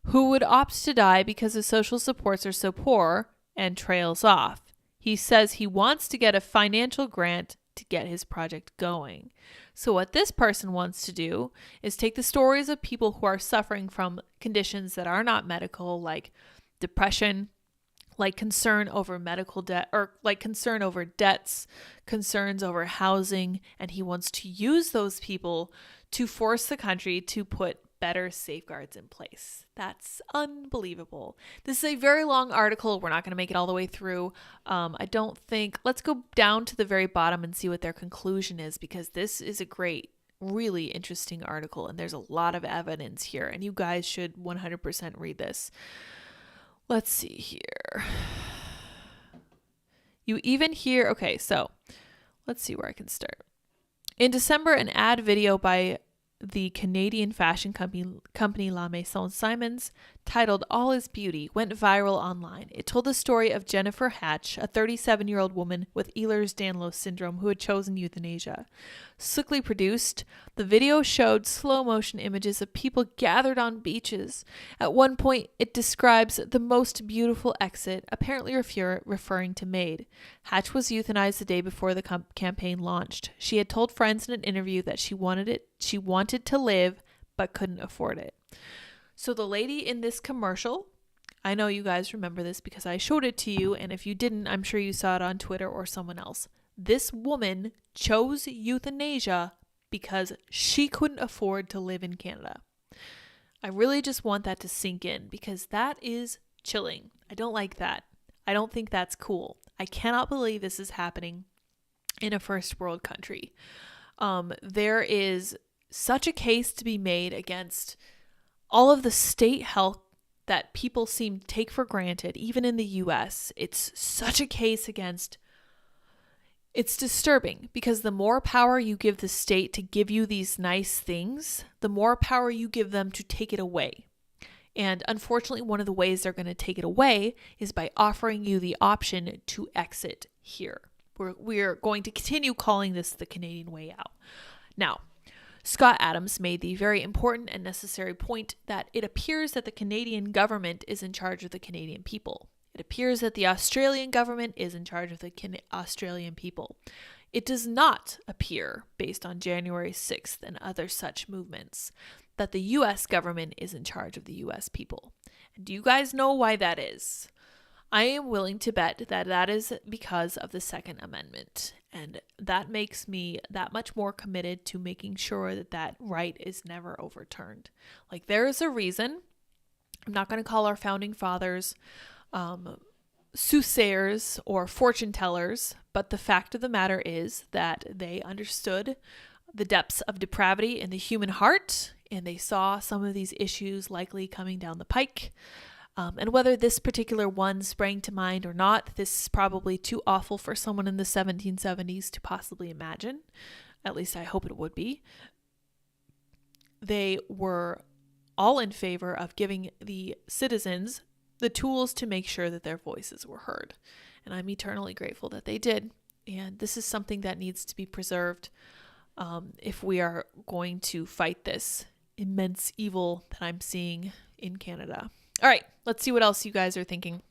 who would opt to die because the social supports are so poor, and trails off. He says he wants to get a financial grant to get his project going. So what this person wants to do is take the stories of people who are suffering from conditions that are not medical, like depression, like concern over medical debt, or like concern over debts, concerns over housing, and he wants to use those people to force the country to put better safeguards in place. That's unbelievable. This is a very long article. We're not going to make it all the way through. Let's go down to the very bottom and see what their conclusion is, because this is a great, really interesting article, and there's a lot of evidence here, and you guys should 100% read this. Let's see here. You even hear, okay, so let's see where I can start. In December, an ad video by the Canadian fashion company La Maison Simons, titled All is Beauty, went viral online. It told the story of Jennifer Hatch, a 37-year-old woman with Ehlers-Danlos syndrome who had chosen euthanasia. Slickly produced, the video showed slow-motion images of people gathered on beaches. At one point, it describes the most beautiful exit, apparently referring to Maid. Hatch was euthanized the day before the campaign launched. She had told friends in an interview that she wanted to live, but couldn't afford it. So the lady in this commercial, I know you guys remember this because I showed it to you, and if you didn't, I'm sure you saw it on Twitter or someone else. This woman chose euthanasia because she couldn't afford to live in Canada. I really just want that to sink in, because that is chilling. I don't like that. I don't think that's cool. I cannot believe this is happening in a first world country. There is such a case to be made against all of the state health that people seem to take for granted, even in the US. It's such a case against. It's disturbing, because the more power you give the state to give you these nice things, the more power you give them to take it away. And unfortunately, one of the ways they're going to take it away is by offering you the option to exit here. We're going to continue calling this the Canadian way out. Now, Scott Adams made the very important and necessary point that it appears that the Canadian government is in charge of the Canadian people. It appears that the Australian government is in charge of the Australian people. It does not appear, based on January 6th and other such movements, that the US government is in charge of the US people. And do you guys know why that is? I am willing to bet that that is because of the Second Amendment. And that makes me that much more committed to making sure that that right is never overturned. Like, there is a reason. I'm not going to call our founding fathers soothsayers or fortune tellers, but the fact of the matter is that they understood the depths of depravity in the human heart, and they saw some of these issues likely coming down the pike. And whether this particular one sprang to mind or not, this is probably too awful for someone in the 1770s to possibly imagine. At least I hope it would be. They were all in favor of giving the citizens the tools to make sure that their voices were heard. And I'm eternally grateful that they did. And this is something that needs to be preserved if we are going to fight this immense evil that I'm seeing in Canada. All right, let's see what else you guys are thinking.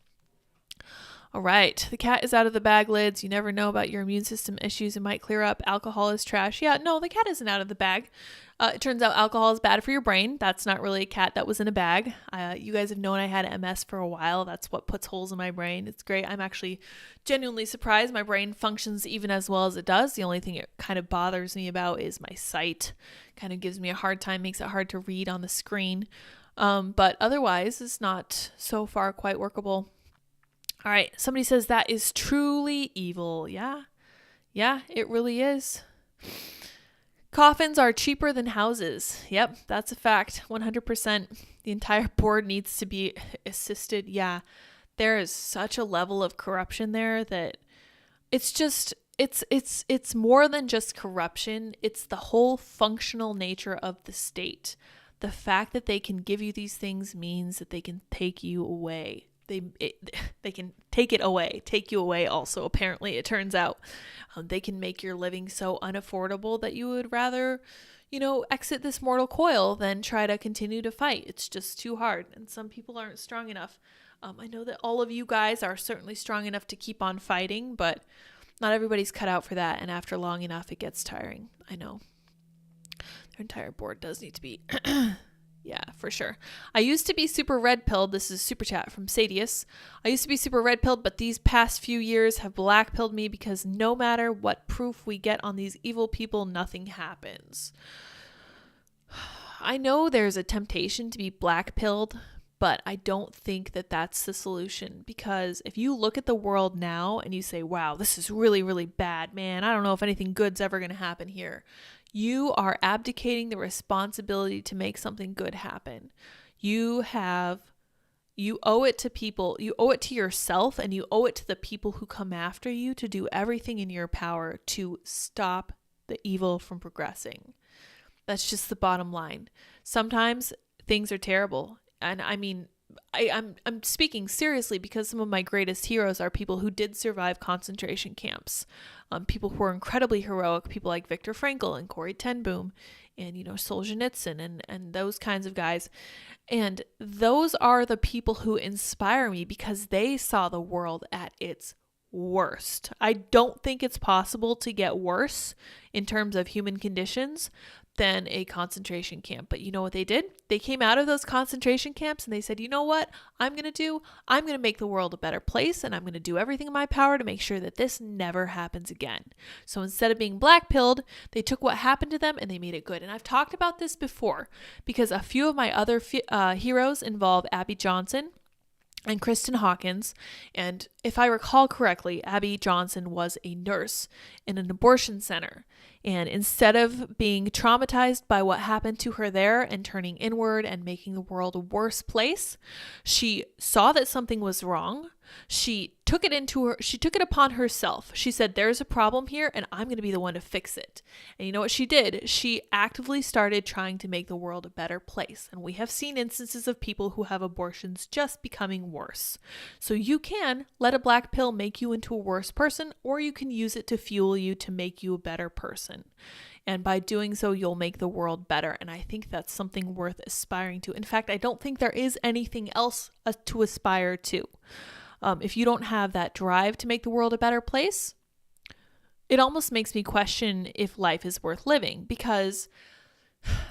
All right, the cat is out of the bag, Lids. You never know about your immune system issues. It might clear up. Alcohol is trash. Yeah, no, the cat isn't out of the bag. It turns out alcohol is bad for your brain. That's not really a cat that was in a bag. You guys have known I had MS for a while. That's what puts holes in my brain. It's great. I'm actually genuinely surprised my brain functions even as well as it does. The only thing it kind of bothers me about is my sight. Kind of gives me a hard time, makes it hard to read on the screen. But otherwise, it's not so far quite workable. All right. Somebody says that is truly evil. Yeah. Yeah, it really is. Coffins are cheaper than houses. Yep, that's a fact. 100%. The entire board needs to be assisted. Yeah, there is such a level of corruption there that it's just, it's more than just corruption. It's the whole functional nature of the state. The fact that they can give you these things means that they can take you away. They can take it away, take you away also, apparently, it turns out. They can make your living so unaffordable that you would rather, exit this mortal coil than try to continue to fight. It's just too hard, and some people aren't strong enough. I know that all of you guys are certainly strong enough to keep on fighting, but not everybody's cut out for that, and after long enough, it gets tiring. I know. Their entire board does need to be... Yeah, for sure. I used to be super red-pilled. This is super chat from Sadius. I used to be super red-pilled, but these past few years have black-pilled me because no matter what proof we get on these evil people, nothing happens. I know there's a temptation to be black-pilled, but I don't think that that's the solution, because if you look at the world now and you say, wow, this is really, really bad, man, I don't know if anything good's ever going to happen here. You are abdicating the responsibility to make something good happen. You owe it to people, you owe it to yourself, and you owe it to the people who come after you to do everything in your power to stop the evil from progressing. That's just the bottom line. Sometimes things are terrible. And I mean, I'm speaking seriously, because some of my greatest heroes are people who did survive concentration camps. People who are incredibly heroic, people like Viktor Frankl and Corrie ten Boom and, Solzhenitsyn and those kinds of guys. And those are the people who inspire me because they saw the world at its worst. I don't think it's possible to get worse in terms of human conditions than a concentration camp. But you know what they did? They came out of those concentration camps and they said, you know what I'm going to do? I'm going to make the world a better place, and I'm going to do everything in my power to make sure that this never happens again. So instead of being black-pilled, they took what happened to them and they made it good. And I've talked about this before because a few of my other heroes involve Abby Johnson and Kristen Hawkins. And if I recall correctly, Abby Johnson was a nurse in an abortion center. And instead of being traumatized by what happened to her there and turning inward and making the world a worse place, she saw that something was wrong. She took it upon herself. She said, there's a problem here and I'm going to be the one to fix it. And you know what she did? She actively started trying to make the world a better place. And we have seen instances of people who have abortions just becoming worse. So you can let a black pill make you into a worse person, or you can use it to fuel you to make you a better person. And by doing so, you'll make the world better. And I think that's something worth aspiring to. In fact, I don't think there is anything else to aspire to. If you don't have that drive to make the world a better place, it almost makes me question if life is worth living, because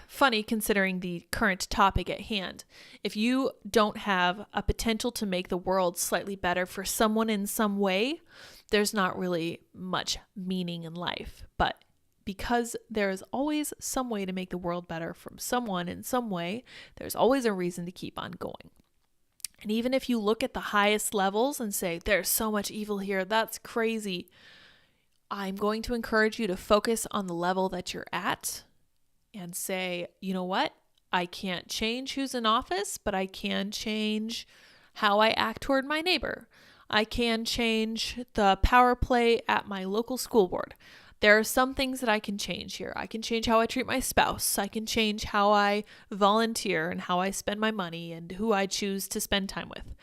funny considering the current topic at hand, if you don't have a potential to make the world slightly better for someone in some way, there's not really much meaning in life. But because there is always some way to make the world better from someone in some way, there's always a reason to keep on going. And even if you look at the highest levels and say, there's so much evil here, that's crazy, I'm going to encourage you to focus on the level that you're at and say, you know what? I can't change who's in office, but I can change how I act toward my neighbor. I can change the power play at my local school board. There are some things that I can change here. I can change how I treat my spouse. I can change how I volunteer and how I spend my money and who I choose to spend time with.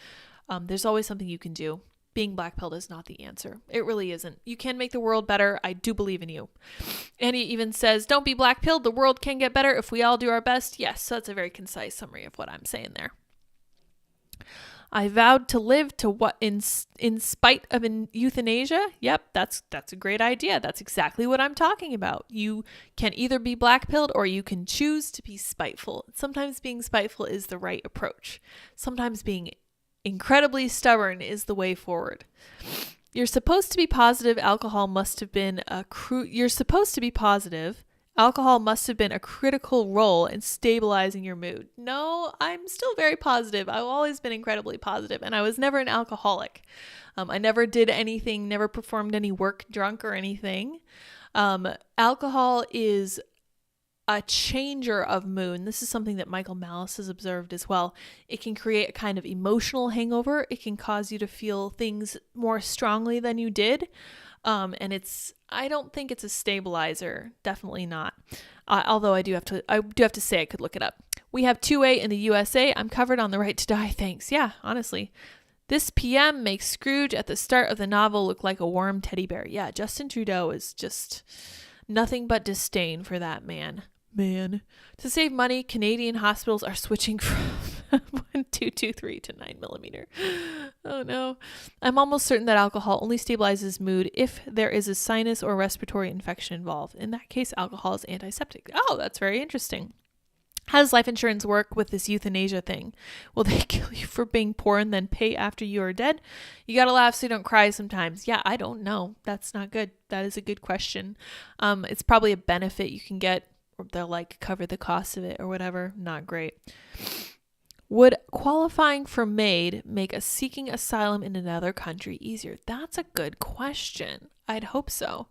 There's always something you can do. Being black-pilled is not the answer. It really isn't. You can make the world better. I do believe in you. And he even says, don't be black-pilled. The world can get better if we all do our best. Yes, so that's a very concise summary of what I'm saying there. I vowed to live to what in spite of euthanasia. Yep, that's a great idea. That's exactly what I'm talking about. You can either be black-pilled or you can choose to be spiteful. Sometimes being spiteful is the right approach. Sometimes being incredibly stubborn is the way forward. You're supposed to be positive. Alcohol must have been You're supposed to be positive. Alcohol must have been a critical role in stabilizing your mood. No, I'm still very positive. I've always been incredibly positive, and I was never an alcoholic. I never did anything, never performed any work drunk or anything. Alcohol is a changer of mood. This is something that Michael Malice has observed as well. It can create a kind of emotional hangover. It can cause you to feel things more strongly than you did. And I don't think it's a stabilizer. Definitely not. Although I do have to say I could look it up. We have 2A in the USA. I'm covered on the right to die. Thanks. Yeah, honestly. This PM makes Scrooge at the start of the novel look like a warm teddy bear. Yeah, Justin Trudeau is just nothing but disdain for that man. To save money, Canadian hospitals are switching from 1223 to 9mm. Oh no. I'm almost certain that alcohol only stabilizes mood if there is a sinus or respiratory infection involved. In that case, alcohol is antiseptic. Oh, that's very interesting. How does life insurance work with this euthanasia thing? Will they kill you for being poor and then pay after you are dead? You gotta laugh so you don't cry sometimes. Yeah, I don't know. That's not good. That is a good question. It's probably a benefit you can get, or they'll like cover the cost of it or whatever. Not great. Would qualifying for MAID make seeking asylum in another country easier? That's a good question. I'd hope so.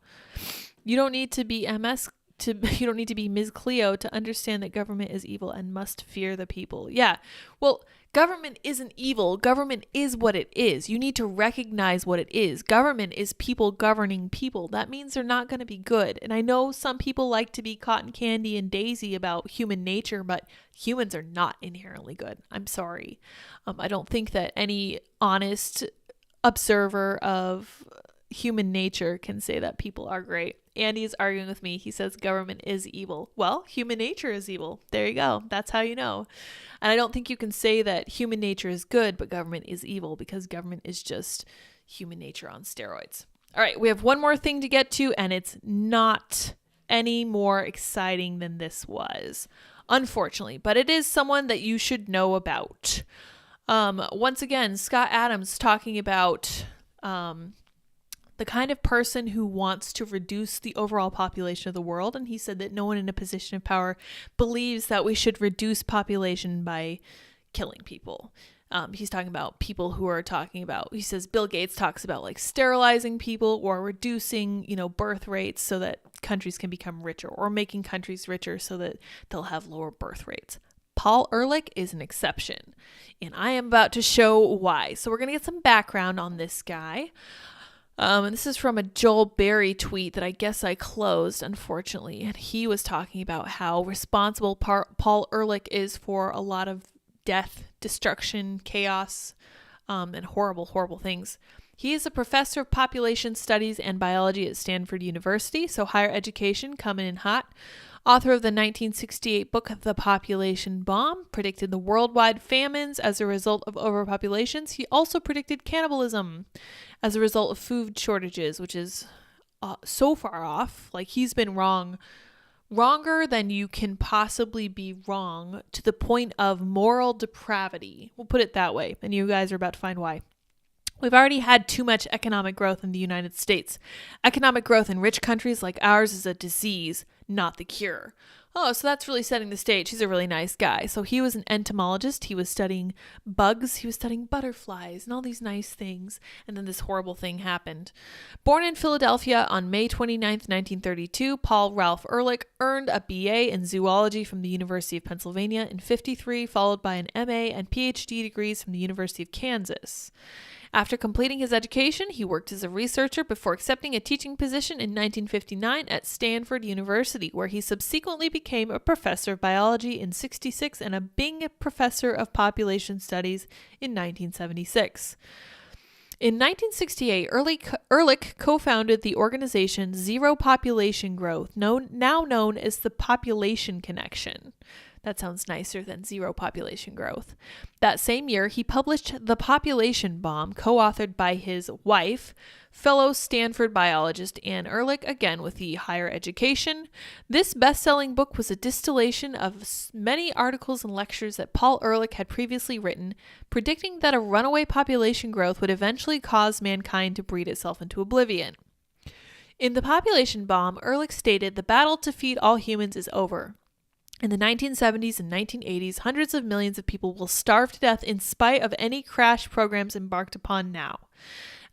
You don't need to be you don't need to be Ms. Cleo to understand that government is evil and must fear the people. Yeah. Well, government isn't evil. Government is what it is. You need to recognize what it is. Government is people governing people. That means they're not going to be good. And I know some people like to be cotton candy and daisy about human nature, but humans are not inherently good. I'm sorry. I don't think that any honest observer of human nature can say that people are great. Andy's arguing with me. He says government is evil. Well, human nature is evil. There you go. That's how you know. And I don't think you can say that human nature is good, but government is evil, because government is just human nature on steroids. All right, we have one more thing to get to, and it's not any more exciting than this was, unfortunately, but it is someone that you should know about. Once again, Scott Adams talking about the kind of person who wants to reduce the overall population of the world. And he said that no one in a position of power believes that we should reduce population by killing people. He's talking about people who are talking about, he says Bill Gates talks about like sterilizing people or reducing, birth rates so that countries can become richer, or making countries richer so that they'll have lower birth rates. Paul Ehrlich is an exception, and I am about to show why. So we're going to get some background on this guy. And this is from a Joel Berry tweet that I guess I closed, unfortunately. And he was talking about how responsible Paul Ehrlich is for a lot of death, destruction, chaos, and horrible, horrible things. He is a professor of population studies and biology at Stanford University, so higher education coming in hot. Author of the 1968 book, The Population Bomb, predicted the worldwide famines as a result of overpopulations. He also predicted cannibalism as a result of food shortages, which is so far off. Like, he's been wronger than you can possibly be wrong, to the point of moral depravity. We'll put it that way, and you guys are about to find why. We've already had too much economic growth in the United States. Economic growth in rich countries like ours is a disease, not the cure. Oh, so that's really setting the stage. He's a really nice guy. So he was an entomologist. He was studying bugs. He was studying butterflies and all these nice things. And then this horrible thing happened. Born in Philadelphia on May 29th, 1932, Paul Ralph Ehrlich earned a BA in zoology from the University of Pennsylvania in 1953, followed by an MA and PhD degrees from the University of Kansas. After completing his education, he worked as a researcher before accepting a teaching position in 1959 at Stanford University, where he subsequently became a professor of biology in 1966 and a Bing Professor of Population Studies in 1976. In 1968, Ehrlich co-founded the organization Zero Population Growth, now known as the Population Connection. That sounds nicer than zero population growth. That same year, he published The Population Bomb, co-authored by his wife, fellow Stanford biologist Anne Ehrlich, again with the higher education. This best-selling book was a distillation of many articles and lectures that Paul Ehrlich had previously written, predicting that a runaway population growth would eventually cause mankind to breed itself into oblivion. In The Population Bomb, Ehrlich stated the battle to feed all humans is over. In the 1970s and 1980s, hundreds of millions of people will starve to death in spite of any crash programs embarked upon now.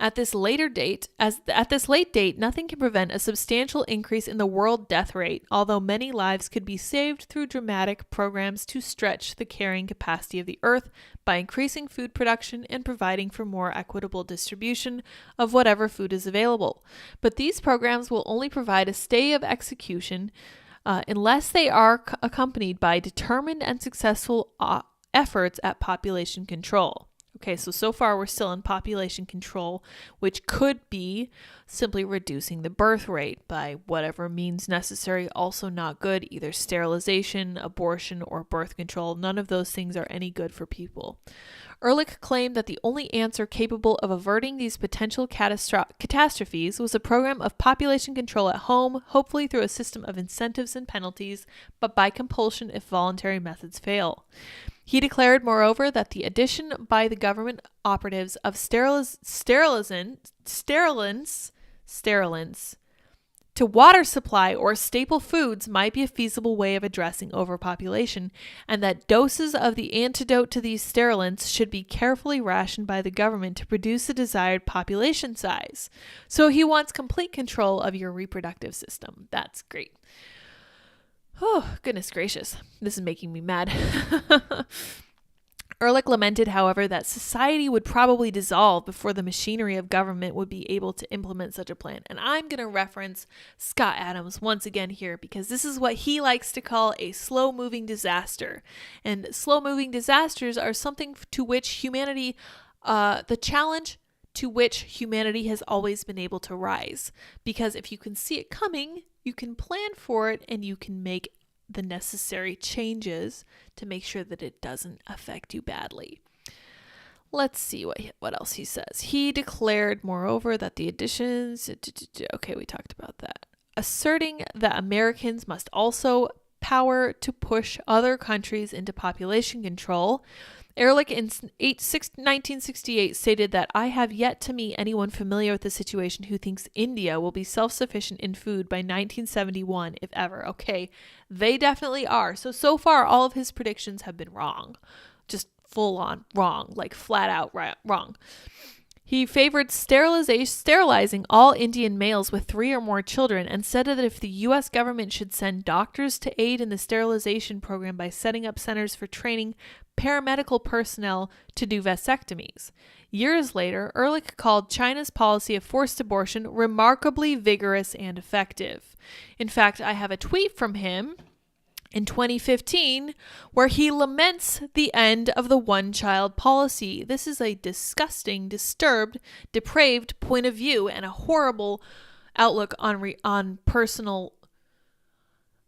At this late date, nothing can prevent a substantial increase in the world death rate, although many lives could be saved through dramatic programs to stretch the carrying capacity of the earth by increasing food production and providing for more equitable distribution of whatever food is available. But these programs will only provide a stay of execution unless they are accompanied by determined and successful efforts at population control. Okay, so far we're still in population control, which could be simply reducing the birth rate by whatever means necessary. Also not good, either sterilization, abortion, or birth control. None of those things are any good for people. Ehrlich claimed that the only answer capable of averting these potential catastrophes was a program of population control at home, hopefully through a system of incentives and penalties, but by compulsion if voluntary methods fail. He declared, moreover, that the addition by the government operatives of sterilants to water supply or staple foods might be a feasible way of addressing overpopulation, and that doses of the antidote to these sterilants should be carefully rationed by the government to produce the desired population size. So he wants complete control of your reproductive system. That's great. Oh, goodness gracious. This is making me mad. Ehrlich lamented, however, that society would probably dissolve before the machinery of government would be able to implement such a plan. And I'm going to reference Scott Adams once again here because this is what he likes to call a slow-moving disaster. And slow-moving disasters are something to which humanity, the challenge to which humanity has always been able to rise. Because if you can see it coming, you can plan for it and you can make the necessary changes to make sure that it doesn't affect you badly. Let's see what else he says. He declared, moreover, that the additions... Okay, we talked about that. Asserting that Americans must also power to push other countries into population control. Ehrlich in 1968 stated that I have yet to meet anyone familiar with the situation who thinks India will be self-sufficient in food by 1971, if ever. Okay, they definitely are. So far, all of his predictions have been wrong. Just full on wrong, like flat out wrong. He favored sterilizing all Indian males with 3 or more children and said that if the U.S. government should send doctors to aid in the sterilization program by setting up centers for training paramedical personnel to do vasectomies. Years later, Ehrlich called China's policy of forced abortion remarkably vigorous and effective. In fact, I have a tweet from him in 2015 where he laments the end of the one-child policy. This is a disgusting, disturbed, depraved point of view and a horrible outlook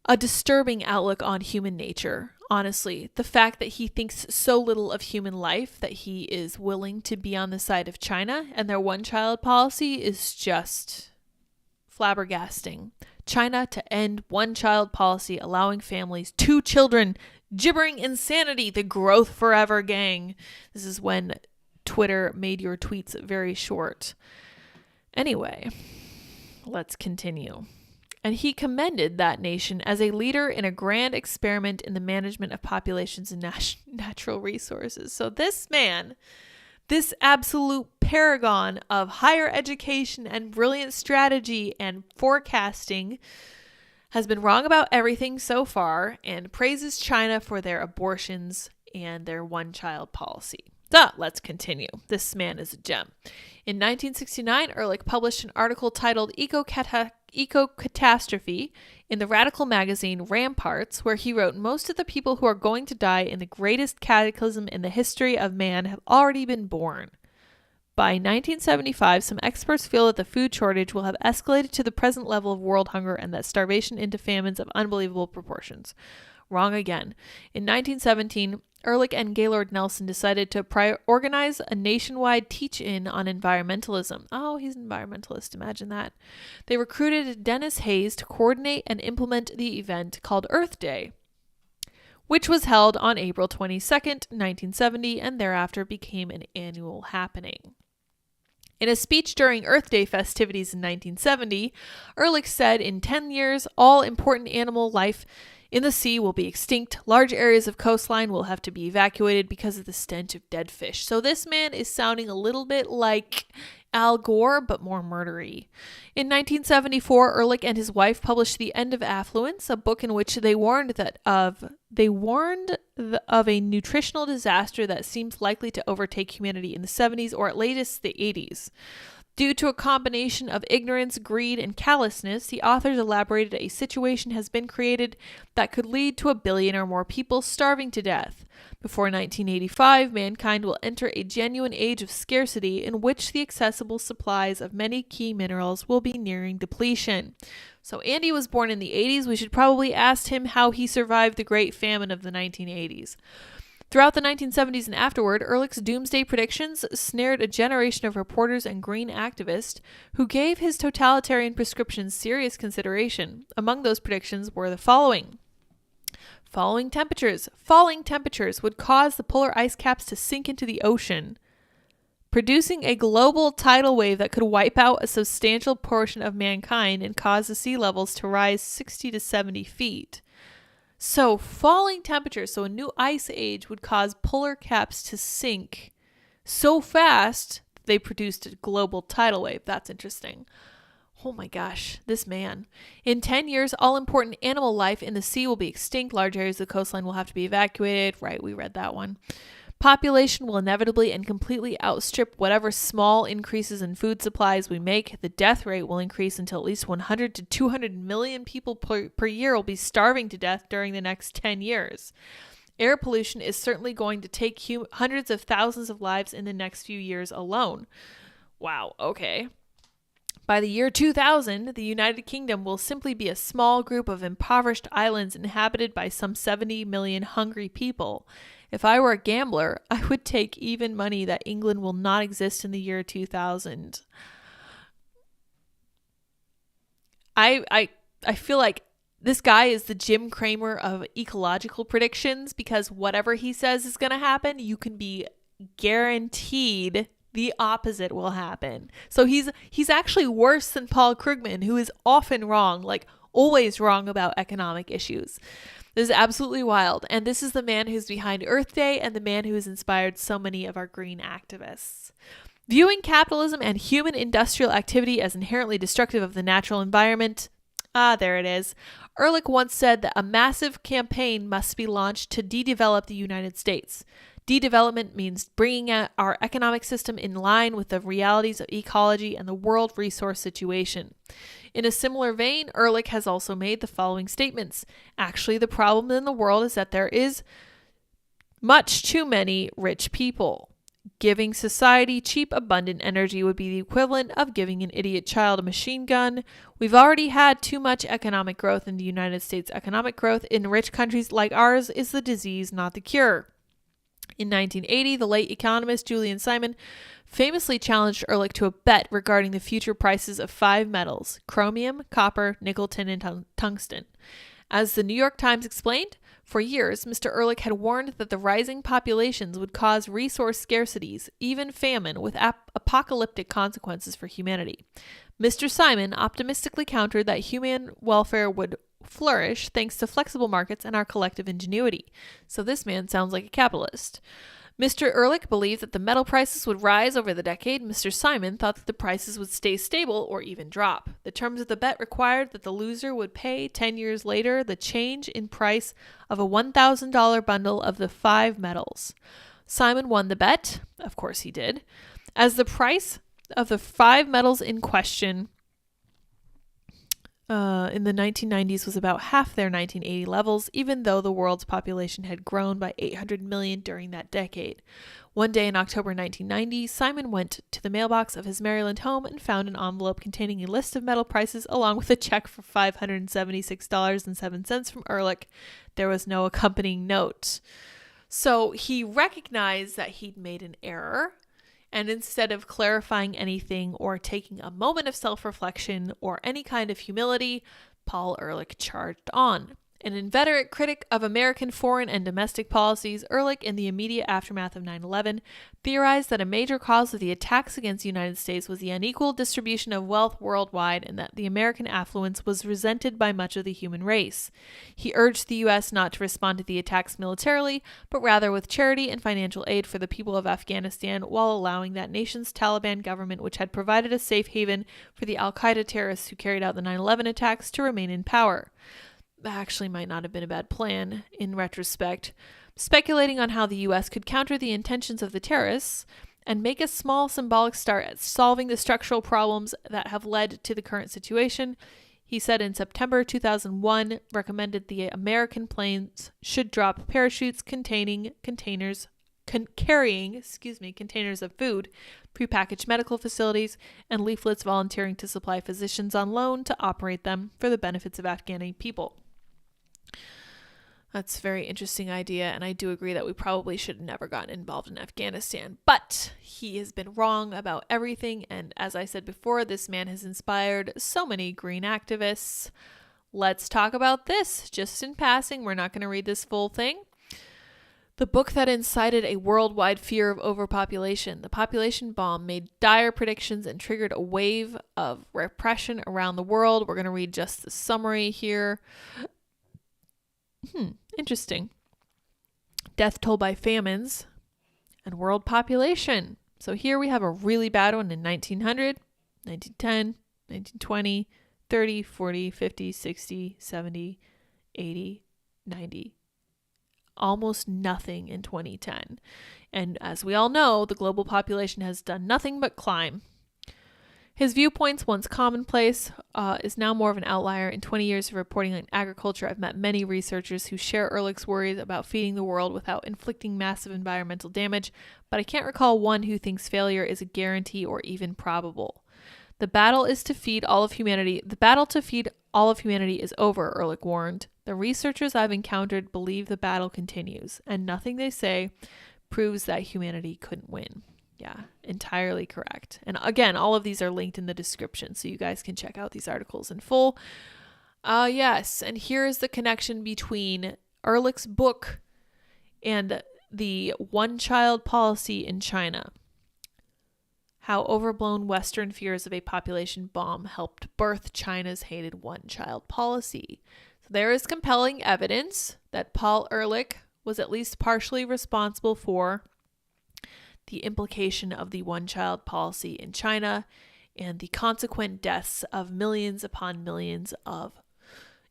a disturbing outlook on human nature. Honestly, the fact that he thinks so little of human life that he is willing to be on the side of China and their one-child policy is just flabbergasting. China to end one-child policy, allowing families 2 children, gibbering insanity, the growth forever gang. This is when Twitter made your tweets very short. Anyway, let's continue. And he commended that nation as a leader in a grand experiment in the management of populations and natural resources. So this man, this absolute paragon of higher education and brilliant strategy and forecasting, has been wrong about everything so far and praises China for their abortions and their one-child policy. So let's continue. This man is a gem. In 1969, Ehrlich published an article titled Eco-Catastrophe in the radical magazine Ramparts, where he wrote, most of the people who are going to die in the greatest cataclysm in the history of man have already been born. By 1975, some experts feel that the food shortage will have escalated to the present level of world hunger and that starvation into famines of unbelievable proportions. Wrong again. In 1917, Ehrlich and Gaylord Nelson decided to organize a nationwide teach-in on environmentalism. Oh, he's an environmentalist. Imagine that. They recruited Dennis Hayes to coordinate and implement the event called Earth Day, which was held on April 22nd, 1970, and thereafter became an annual happening. In a speech during Earth Day festivities in 1970, Ehrlich said, in 10 years, all important animal life in the sea will be extinct. Large areas of coastline will have to be evacuated because of the stench of dead fish. So this man is sounding a little bit like Al Gore, but more murdery. In 1974, Ehrlich and his wife published The End of Affluence, a book in which they warned of a nutritional disaster that seems likely to overtake humanity in the 70s or at latest the 80s. Due to a combination of ignorance, greed, and callousness, the authors elaborated a situation has been created that could lead to 1 billion or more people starving to death. Before 1985, mankind will enter a genuine age of scarcity in which the accessible supplies of many key minerals will be nearing depletion. So Andy was born in the 80s. We should probably ask him how he survived the Great Famine of the 1980s. Throughout the 1970s and afterward, Ehrlich's doomsday predictions snared a generation of reporters and green activists who gave his totalitarian prescriptions serious consideration. Among those predictions were the following. Falling temperatures would cause the polar ice caps to sink into the ocean, producing a global tidal wave that could wipe out a substantial portion of mankind and cause the sea levels to rise 60 to 70 feet. So falling temperatures, so a new ice age would cause polar caps to sink so fast they produced a global tidal wave. That's interesting. Oh my gosh, this man. In 10 years, all important animal life in the sea will be extinct. Large areas of the coastline will have to be evacuated. Right, we read that one. Population will inevitably and completely outstrip whatever small increases in food supplies we make. The death rate will increase until at least 100 to 200 million people per year will be starving to death during the next 10 years. Air pollution is certainly going to take hundreds of thousands of lives in the next few years alone. Wow, okay. By the year 2000, the United Kingdom will simply be a small group of impoverished islands inhabited by some 70 million hungry people. If I were a gambler, I would take even money that England will not exist in the year 2000. I feel like this guy is the Jim Cramer of ecological predictions, because whatever he says is going to happen, you can be guaranteed the opposite will happen. So he's actually worse than Paul Krugman, who is often wrong, like always wrong about economic issues. This is absolutely wild. And this is the man who's behind Earth Day and the man who has inspired so many of our green activists. Viewing capitalism and human industrial activity as inherently destructive of the natural environment. There it is. Ehrlich once said that a massive campaign must be launched to de-develop the United States. De-development means bringing our economic system in line with the realities of ecology and the world resource situation. In a similar vein, Ehrlich has also made the following statements. Actually, the problem in the world is that there is much too many rich people. Giving society cheap, abundant energy would be the equivalent of giving an idiot child a machine gun. We've already had too much economic growth in the United States. Economic growth in rich countries like ours is the disease, not the cure. In 1980, the late economist Julian Simon famously challenged Ehrlich to a bet regarding the future prices of 5 metals: chromium, copper, nickel, tin, and tungsten. As the New York Times explained, for years, Mr. Ehrlich had warned that the rising populations would cause resource scarcities, even famine, with apocalyptic consequences for humanity. Mr. Simon optimistically countered that human welfare would flourish thanks to flexible markets and our collective ingenuity. So this man sounds like a capitalist. Mr. Ehrlich believed that the metal prices would rise over the decade. Mr. Simon thought that the prices would stay stable or even drop. The terms of the bet required that the loser would pay 10 years later the change in price of a $1,000 bundle of the 5 metals. Simon won the bet. Of course he did. As the price of the 5 metals in question in the 1990s was about half their 1980 levels, even though the world's population had grown by 800 million during that decade. One day in October 1990, Simon went to the mailbox of his Maryland home and found an envelope containing a list of metal prices along with a check for $576.07 from Ehrlich. There was no accompanying note. So he recognized that he'd made an error, and instead of clarifying anything or taking a moment of self-reflection or any kind of humility, Paul Ehrlich charged on. An inveterate critic of American foreign and domestic policies, Ehrlich, in the immediate aftermath of 9/11, theorized that a major cause of the attacks against the United States was the unequal distribution of wealth worldwide and that the American affluence was resented by much of the human race. He urged the U.S. not to respond to the attacks militarily, but rather with charity and financial aid for the people of Afghanistan, while allowing that nation's Taliban government, which had provided a safe haven for the al-Qaeda terrorists who carried out the 9/11 attacks, to remain in power. That actually might not have been a bad plan in retrospect. Speculating on how the U.S. could counter the intentions of the terrorists and make a small symbolic start at solving the structural problems that have led to the current situation, he said in September 2001, recommended the American planes should drop parachutes carrying containers of food, prepackaged medical facilities, and leaflets volunteering to supply physicians on loan to operate them for the benefits of Afghani people. That's a very interesting idea, and I do agree that we probably should have never gotten involved in Afghanistan. But he has been wrong about everything, and as I said before, this man has inspired so many green activists. Let's talk about this, just in passing. We're not going to read this full thing. The book that incited a worldwide fear of overpopulation, The Population Bomb, made dire predictions and triggered a wave of repression around the world. We're going to read just the summary here. Interesting. Death toll by famines and world population. So here we have a really bad one in 1900, 1910, 1920, 30, 40, 50, 60, 70, 80, 90. Almost nothing in 2010. And as we all know, the global population has done nothing but climb. His viewpoints, once commonplace, is now more of an outlier. In 20 years of reporting on agriculture, I've met many researchers who share Ehrlich's worries about feeding the world without inflicting massive environmental damage, but I can't recall one who thinks failure is a guarantee or even probable. The battle to feed all of humanity is over, Ehrlich warned. The researchers I've encountered believe the battle continues, and nothing they say proves that humanity couldn't win. Yeah, entirely correct. And again, all of these are linked in the description, so you guys can check out these articles in full. Yes, and here is the connection between Ehrlich's book and the one-child policy in China. How overblown Western fears of a population bomb helped birth China's hated one-child policy. So there is compelling evidence that Paul Ehrlich was at least partially responsible for the implication of the one-child policy in China and the consequent deaths of millions upon millions of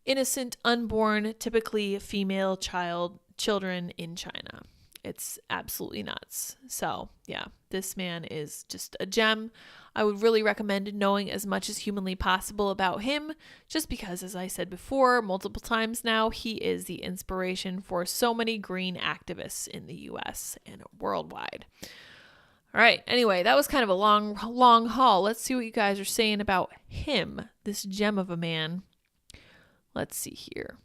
innocent, unborn, typically female children in China. It's absolutely nuts. So, yeah, this man is just a gem. I would really recommend knowing as much as humanly possible about him, just because, as I said before, multiple times now, he is the inspiration for so many green activists in the US and worldwide. All right, anyway, that was kind of a long haul. Let's see what you guys are saying about him, this gem of a man. Let's see here.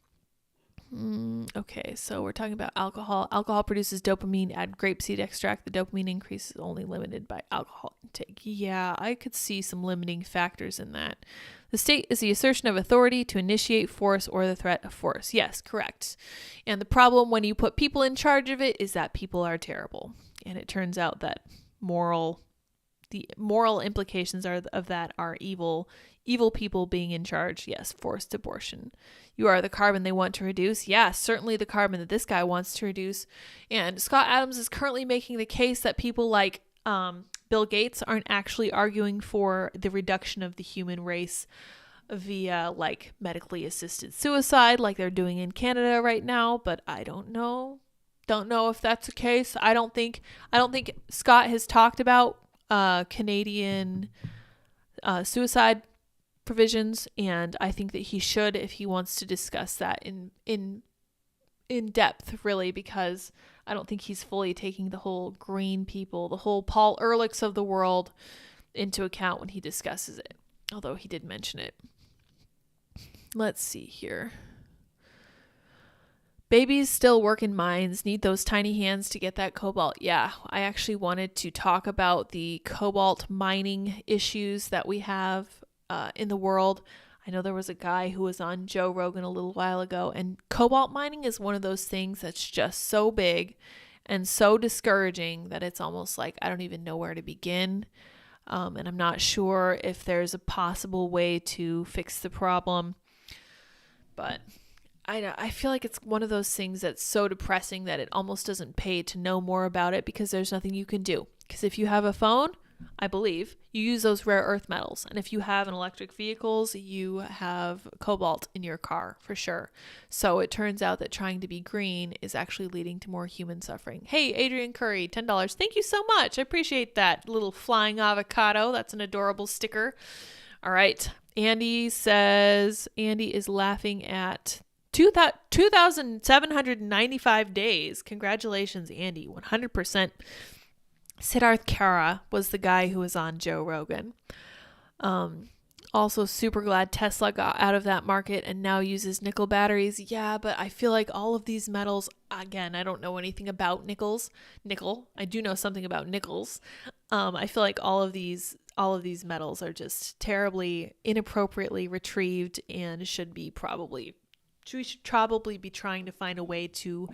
Okay, so we're talking about alcohol. Alcohol produces dopamine. Add grapeseed extract. The dopamine increase is only limited by alcohol intake. Yeah, I could see some limiting factors in that. The state is the assertion of authority to initiate force or the threat of force. Yes, correct. And the problem when you put people in charge of it is that people are terrible. And it turns out that the moral implications of that are evil people being in charge. Yes, forced abortion. You are the carbon they want to reduce. Yeah, certainly the carbon that this guy wants to reduce. And Scott Adams is currently making the case that people like Bill Gates aren't actually arguing for the reduction of the human race via like medically assisted suicide like they're doing in Canada right now, but I don't know. Don't know if that's the case. I don't think Scott has talked about Canadian suicide provisions, and I think that he should if he wants to discuss that in depth, really, because I don't think he's fully taking the whole green people, the whole Paul Ehrlichs of the world into account when he discusses it, although he did mention it. Let's see here. Babies still work in mines, need those tiny hands to get that cobalt. Yeah, I actually wanted to talk about the cobalt mining issues that we have in the world. I know there was a guy who was on Joe Rogan a little while ago, and cobalt mining is one of those things that's just so big and so discouraging that it's almost like I don't even know where to begin. And I'm not sure if there's a possible way to fix the problem. But I feel like it's one of those things that's so depressing that it almost doesn't pay to know more about it because there's nothing you can do. Because if you have a phone, I believe, you use those rare earth metals. And if you have an electric vehicles, you have cobalt in your car for sure. So it turns out that trying to be green is actually leading to more human suffering. Hey, Adrian Curry, $10. Thank you so much. I appreciate that little flying avocado. That's an adorable sticker. All right. Andy says, Andy is laughing at 2,795 days. Congratulations, Andy. 100%. Siddharth Kara was the guy who was on Joe Rogan. Also super glad Tesla got out of that market and now uses nickel batteries. Yeah, but I feel like all of these metals, again, I don't know anything about nickel. I do know something about nickels. I feel like all of these metals are just terribly inappropriately retrieved and we should probably be trying to find a way to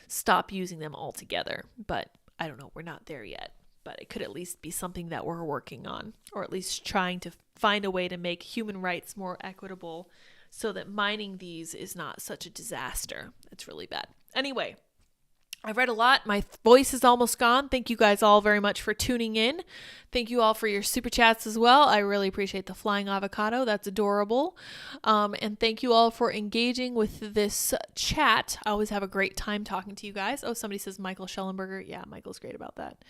stop using them altogether. But I don't know, we're not there yet. But it could at least be something that we're working on, or at least trying to find a way to make human rights more equitable so that mining these is not such a disaster. It's really bad. Anyway, I've read a lot. My voice is almost gone. Thank you guys all very much for tuning in. Thank you all for your super chats as well. I really appreciate the flying avocado. That's adorable. And thank you all for engaging with this chat. I always have a great time talking to you guys. Oh, somebody says Michael Schellenberger. Yeah, Michael's great about that.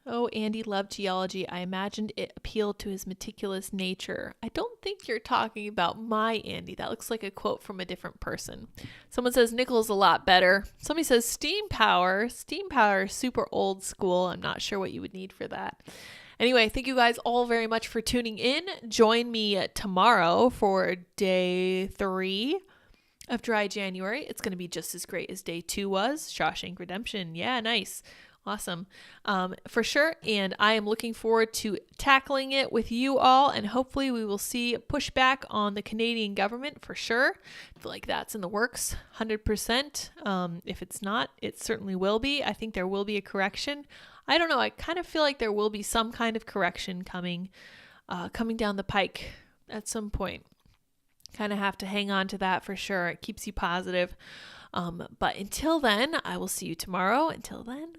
Oh, Andy loved geology. I imagined it appealed to his meticulous nature. I don't think you're talking about my Andy. That looks like a quote from a different person. Someone says nickel is a lot better. Somebody says steam power. Steam power is super old school. I'm not sure what you would need for that. Anyway, thank you guys all very much for tuning in. Join me tomorrow for day 3 of Dry January. It's going to be just as great as day 2 was. Shawshank Redemption. Yeah, nice. Awesome. For sure. And I am looking forward to tackling it with you all. And hopefully we will see pushback on the Canadian government for sure. I feel like that's in the works 100%. If it's not, it certainly will be. I think there will be a correction. I don't know. I kind of feel like there will be some kind of correction coming down the pike at some point. Kind of have to hang on to that for sure. It keeps you positive. But until then, I will see you tomorrow. Until then,